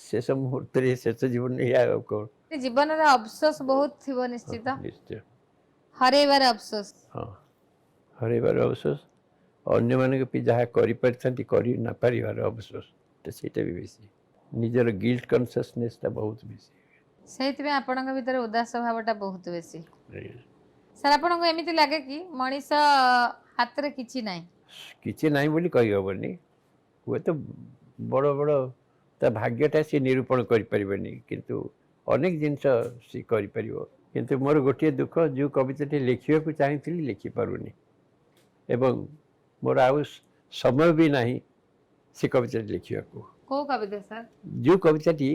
ଶେଷ ମୁହୂର୍ତ୍ତରେ, ଶେଷ ଜୀବନରେ ଆଉ କ'ଣ? ଜୀବନରେ ଅଫସୋସ ବହୁତ ଥିବ ନିଶ୍ଚିତ, ନିଶ୍ଚୟ। ହରେଇବାର ଅଫସୋସ। ହଁ, ହରେଇବାର ଅଫସୋସ, ଅନ୍ୟମାନଙ୍କ ପାଇଁ ଯାହା କରିପାରିଥାନ୍ତି କରି ନ ପାରିବାର ଅଫସୋସ, ସେଇଟା ବି ବେଶୀ। ନିଜର ଗିଲ୍ଟ କନସିୟସନେସଟା ବହୁତ ବେଶୀ। ସେଇଥିପାଇଁ ଆପଣଙ୍କ ଭିତରେ ଉଦାସ ଭାବଟା ବହୁତ ବେଶୀ। ସାର୍ ଆପଣଙ୍କୁ ଏମିତି ଲାଗେ କି ମଣିଷ ହାତରେ କିଛି ନାହିଁ? କିଛି ନାହିଁ ବୋଲି କହିହେବନି, ହୁଏ ତ ବଡ଼ ବଡ଼ ତା ଭାଗ୍ୟଟା ସେ ନିରୂପଣ କରିପାରିବନି, କିନ୍ତୁ ଅନେକ ଜିନିଷ ସେ କରିପାରିବ। କିନ୍ତୁ ମୋର ଗୋଟିଏ ଦୁଃଖ, ଯେଉଁ କବିତାଟି ଲେଖିବାକୁ ଚାହିଁଥିଲି ଲେଖିପାରୁନି, ଏବଂ ମୋର ଆଉ ସମୟ ବି ନାହିଁ ସେ କବିତାଟି ଲେଖିବାକୁ। କୋଉ କବିତା ସାର୍? ଯେଉଁ କବିତାଟି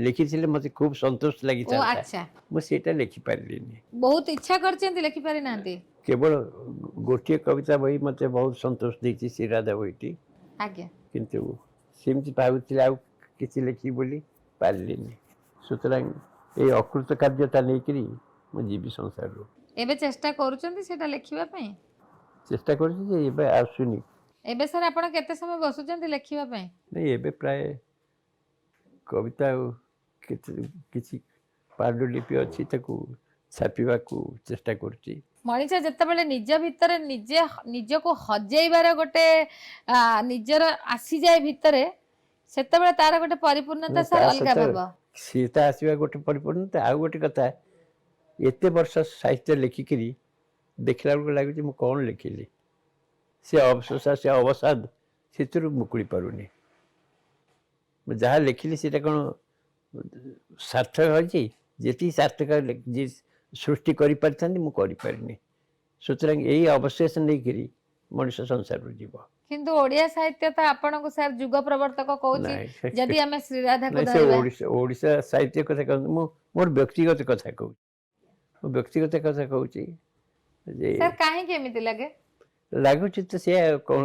ଲେଖିଥିଲେ ମୋତେ ଖୁବ୍ ସନ୍ତୋଷ ଓ ଲାଗିଥାନ୍ତା, ଆଚ୍ଛା, ମୁଁ ସେଇଟା ଲେଖିପାରିଲିନି। ବହୁତ ଇଚ୍ଛା କରିଛନ୍ତି ଲେଖିପାରି ନାହାନ୍ତି? କେବଳ ଗୋଟିଏ କବିତା ବହି ମୋତେ ବହୁତ ସନ୍ତୋଷ ଦେଇଛି, ଶ୍ରୀରାଧା ବହିଟି, ଆଜ୍ଞା। କିନ୍ତୁ ସେମିତି ଭାବୁଥିଲି ଆଉ କିଛି ଲେଖିବି ବୋଲି ପାରିଲିନି। ସୁତରାଂ ଏଇ ଅକୃତ କାର୍ଯ୍ୟତା ନେଇକରି ମୁଁ ଯିବି ସଂସାରରୁ। ଏବେ ଚେଷ୍ଟା କରୁଛନ୍ତି ସେଟା ଲେଖିବା ପାଇଁ? ଚେଷ୍ଟା କରୁଛି ଯେ ଏବେ ଆସୁନି। ଏବେ ସାର୍ ଆପଣ କେତେ ସମୟ ବସୁଛନ୍ତି ଲେଖିବା ପାଇଁ? ନାଇଁ, ଏବେ ପ୍ରାୟ କବିତା ଆଉ କିଛି ପାଣ୍ଡୁଲିପି ଅଛି, ତାକୁ ଛାପିବାକୁ ଚେଷ୍ଟା କରୁଛି। ମଣିଷ ଯେତେବେଳେ ନିଜ ଭିତରେ ନିଜକୁ ହଜେଇବାର ଗୋଟେ ନିଜର ଆସିଯାଏ ଭିତରେ, ସେତେବେଳେ ତାର ଗୋଟେ ପରିପୂର୍ଣ୍ଣତା ସାର୍ ଅଲଗା ଭାବ। ସିଏ ତ ଆସିବା ଗୋଟେ ପରିପୂର୍ଣ୍ଣତା। ଆଉ ଗୋଟେ କଥା, ଏତେ ବର୍ଷ ସାହିତ୍ୟ ଲେଖିକିରି ଦେଖିଲା ବେଳକୁ ଲାଗୁଛି ମୁଁ କ'ଣ ଲେଖିଲି। ସେ ଅବଶୋଷ, ସେ ଅବସାଦ, ସେଥିରୁ ମୁକୁଳି ପାରୁନି। ମୁଁ ଯାହା ଲେଖିଲି ସେଇଟା କ'ଣ ସାର୍ଥକ ହୋଇଛି? ଯେତିକି ସାର୍ଥକ ସୃଷ୍ଟି କରିପାରିଥାନ୍ତି ମୁଁ କରିପାରିନି। ସୁତରାଂ ଏଇ ଅବଶେଷ ନେଇକରି ମଣିଷ ସଂସାରରୁ ଯିବ। କିନ୍ତୁ ଓଡ଼ିଆ ସାହିତ୍ୟ ତ ଆପଣଙ୍କୁ ସାର୍ ଯୁଗ ପ୍ରବର୍ତ୍ତକ କହୁଛି। ଯଦି ଆମେ ଶ୍ରୀରାଧାକୁ ନାଇଁ, ସେ ଧରିବା, ଓଡ଼ିଶା ସାହିତ୍ୟ କଥା କହନ୍ତୁ, ମୁଁ ମୋର ବ୍ୟକ୍ତିଗତ କଥା କହୁଛି। ମୁଁ ବ୍ୟକ୍ତିଗତ କଥା କହୁଛି ଯେ ସାର୍ କାହିଁକି ଏମିତି ଲାଗେ? ଲାଗୁଛି ତ ସେ କ'ଣ,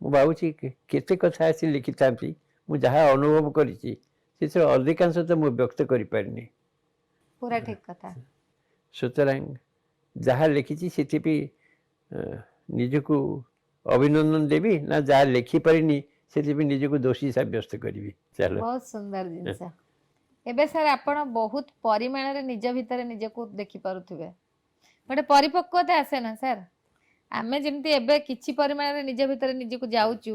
ମୁଁ ଭାବୁଛି କେତେ କଥା ଆସି ଲେଖିଥାନ୍ତି। ମୁଁ ଯାହା ଅନୁଭବ କରିଛି ସେଥିରେ ଅଧିକାଂଶ ତ ମୁଁ ବ୍ୟକ୍ତ କରିପାରିନି। ପୁରା ଠିକ କଥା। ସୁତରାଂ ଯାହା ଲେଖିଛି ସେଥିପାଇଁ ନିଜକୁ ଅଭିନନ୍ଦନ ଦେବି, ନା ଯାହା ଲେଖିପାରିନି ସେଥିପାଇଁ ନିଜକୁ ଦୋଷୀ ସାବ୍ୟସ୍ତ କରିବି? ଚାଲ। ବହୁତ ସୁନ୍ଦର ଜିନିଷ। ଏବେ ସାର୍ ଆପଣ ବହୁତ ପରିମାଣରେ ନିଜ ଭିତରେ ନିଜକୁ ଦେଖିପାରୁଥିବେ। ଗୋଟେ ପରିପକ୍ୱତା ଆସେ ନା ସାର୍? ଆମେ ଯେମିତି ଏବେ କିଛି ପରିମାଣରେ ନିଜ ଭିତରେ ନିଜକୁ ଯାଉଛୁ,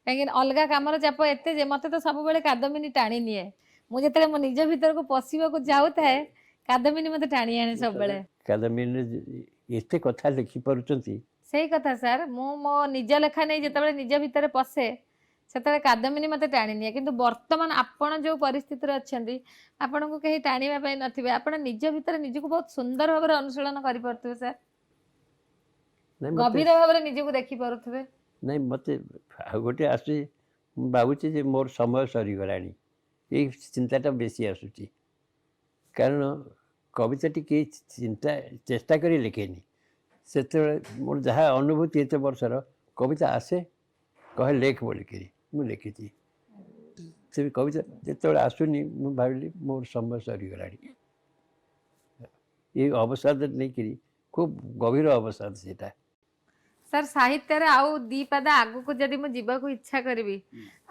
କାହିଁକି ଅଲଗା କାମର ଚାପ ଏତେ ଯେ ମତେ ତ ସବୁବେଳେ କାଦମ୍ବିନୀ ଟାଣି ନିଏ। ମୁଁ ଯେତେବେଳେ ମୋ ନିଜ ଭିତରକୁ ପଶିବାକୁ ଯାଉଥାଏ, କାଦମ୍ବିନୀ ମତେ ଟାଣି ଆଣେ ସବୁବେଳେ। କାଦମ୍ବିନୀରେ ଏତେ କଥା ଲେଖିପାରୁଛନ୍ତି। ସେଇ କଥା ସାର୍, ମୁଁ ମୋ ନିଜ ଲେଖା ନେଇ ଯେତେବେଳେ ନିଜ ଭିତରେ ପଶେ, ସେତେବେଳେ କାଦମ୍ବିନୀ ମତେ ଟାଣି ନିଏ। କିନ୍ତୁ ବର୍ତ୍ତମାନ ଆପଣ ଯୋଉ ପରିସ୍ଥିତିରେ ଅଛନ୍ତି, ଆପଣଙ୍କୁ କେହି ଟାଣିବା ପାଇଁ ନଥିବେ। ଆପଣ ନିଜ ଭିତରେ ନିଜକୁ ବହୁତ ସୁନ୍ଦର ଭାବରେ ଅନୁଶୀଳନ କରିପାରୁଥିବେ ସାର୍। ଗଭୀର ଭାବରେ ନିଜକୁ ଦେଖିପାରୁଥିବେ। ନାଇଁ, ମୋତେ ଆଉ ଗୋଟେ ଆସୁଛି, ମୁଁ ଭାବୁଛି ଯେ ମୋର ସମୟ ସରିଗଲାଣି। ଏଇ ଚିନ୍ତାଟା ବେଶୀ ଆସୁଛି, କାରଣ କବିତାଟି କେହି ଚେଷ୍ଟା କରି ଲେଖେନି। ସେତେବେଳେ ମୋର ଯାହା ଅନୁଭୂତି ଏତେ ବର୍ଷର, କବିତା ଆସେ, କହେ ଲେଖ ବୋଲିକିରି ମୁଁ ଲେଖିଛି। ସେ କବିତା ଯେତେବେଳେ ଆସୁନି, ମୁଁ ଭାବିଲି ମୋର ସମୟ ସରିଗଲାଣି। ଏଇ ଅବସାଦ ନେଇକରି, ଖୁବ୍ ଗଭୀର ଅବସାଦ ସେଇଟା। ସାର୍ ସାହିତ୍ୟରେ ଆଉ ଦି ପାଦ ଆଗକୁ ଯଦି ମୁଁ ଯିବାକୁ ଇଚ୍ଛା କରିବି,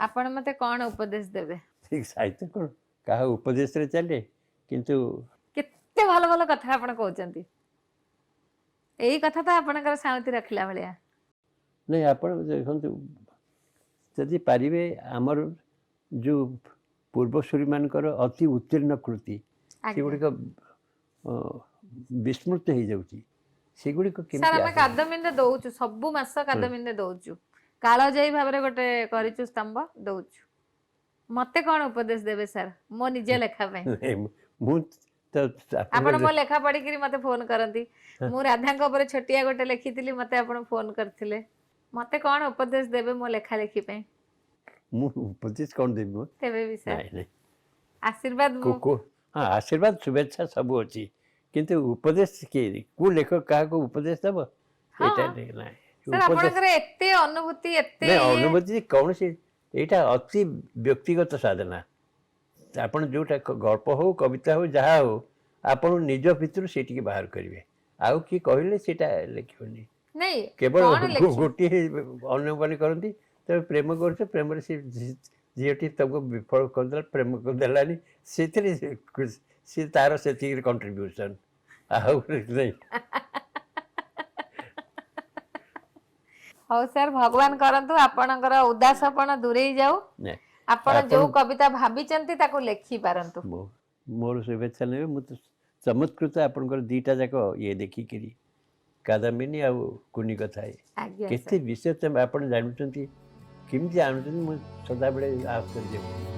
ଆପଣ ମତେ କ'ଣ ଉପଦେଶ ଦେବେ? ସାହିତ୍ୟ କ'ଣ କାହା ଉପଦେଶରେ ଚାଲେ? କିନ୍ତୁ କେତେ ଭଲ ଭଲ କଥା ଆପଣ କହୁଛନ୍ତି। ଏଇ କଥା ତ ଆପଣଙ୍କର ସାଉଁତି ରଖିଲା ଭଳିଆ। ନାଇଁ, ଆପଣ ଦେଖନ୍ତୁ, ଯଦି ପାରିବେ ଆମର ଯେଉଁ ପୂର୍ବସୂରୀମାନଙ୍କର ଅତି ଉତ୍ତୀର୍ଣ୍ଣ କୃତି, ସେଗୁଡ଼ିକ ବିସ୍ମୃତ ହେଇଯାଉଛି। ସେଗୁଡ଼ିକ ସାର୍ କେମିତି ଆମେ କାଦମ୍ବିନୀରେ ଦଉଛୁ, ସବୁ ମାସ କାଦମ୍ବିନୀରେ ଦଉଛୁ। କାଳଜୟୀ ଭାବରେ ଗୋଟେ କରିଛୁ ସ୍ତମ୍ଭ, ଦଉଛୁ। ମତେ କ'ଣ ଉପଦେଶ ଦେବେ ସାର୍ ମୋ ନିଜ ଲେଖା ପାଇଁ? ମୁଁ ତ ଆପଣ ମୋ ଲେଖା ପଢିକିରି ମତେ ଫୋନ କରନ୍ତି। ମୁଁ ରାଧାଙ୍କ ଉପରେ ଛୋଟିଆ ଗୋଟେ ଲେଖିଥିଲି, ମତେ ଆପଣ ଫୋନ କରିଥିଲେ। ମତେ କ'ଣ ଉପଦେଶ ଦେବେ ମୋ ଲେଖା ଲେଖି ପାଇଁ? ମୁଁ ଉପଦେଶ କ'ଣ ଦେବି? ତେବେ ବି ସାର୍ ନାଇଁ ନାଇଁ, ଆଶୀର୍ବାଦ। ହଁ, ଆଶୀର୍ବାଦ ଶୁଭେଚ୍ଛା ସବୁ ଅଛି, କିନ୍ତୁ ଉପଦେଶ କିଏ, କୋଉ ଲେଖକ କାହାକୁ ଉପଦେଶ ଦେବ? ଏଇଟା ନାହିଁ। ସାର୍ ଆପଣଙ୍କର ଏତେ ଅନୁଭୂତି, ଏତେ ଅନୁଭୂତି କୌଣସି, ଏଇଟା ଅତି ବ୍ୟକ୍ତିଗତ ସାଧନା। ଆପଣ ଯୋଉଟା ଗଳ୍ପ ହଉ, କବିତା ହଉ, ଯାହା ହଉ, ଆପଣ ନିଜ ଭିତରୁ ସେଠିକି ବାହାର କରିବେ। ଆଉ କିଏ କହିଲେ ସେଇଟା ଲେଖିବନି। ନାଇଁ, କେବଳ ଗୋଟିଏ ଅନୁମାନ କରନ୍ତି, ତମେ ପ୍ରେମ କରୁଛ, ପ୍ରେମରେ ସେ ଝିଅଟି ତମକୁ ବିଫଳ କରିଦେଲା, ପ୍ରେମ ଦେଲାନି, ସେଥିରେ ସେ ତାର ସେତିକି କଣ୍ଟ୍ରିବ୍ୟୁସନ, ଆଉ ନାଇଁ। ହଉ ସାର୍, ଭଗବାନ କରନ୍ତୁ ଆପଣଙ୍କର ଉଦାସପଣ ଦୂରେଇ ଯାଉ, ଆପଣ ଯୋଉ କବିତା ଭାବିଛନ୍ତି ତାକୁ ଲେଖି ପାରନ୍ତୁ। ମୋର ଶୁଭେଚ୍ଛା ନେବେ। ମୁଁ ତ ଚମତ୍କୃତ ଆପଣଙ୍କର ଦିଟା ଯାକ ଇଏ ଦେଖିକିରି, କାଦମ୍ବିନୀ ଆଉ କୁନି କଥା, କେତେ ବିଷୟ ଆପଣ ଜାଣୁଛନ୍ତି। କେମିତି ଆଣୁଛନ୍ତି ମୁଁ ସଦାବେଳେ ଆଶ୍ କରିଛି।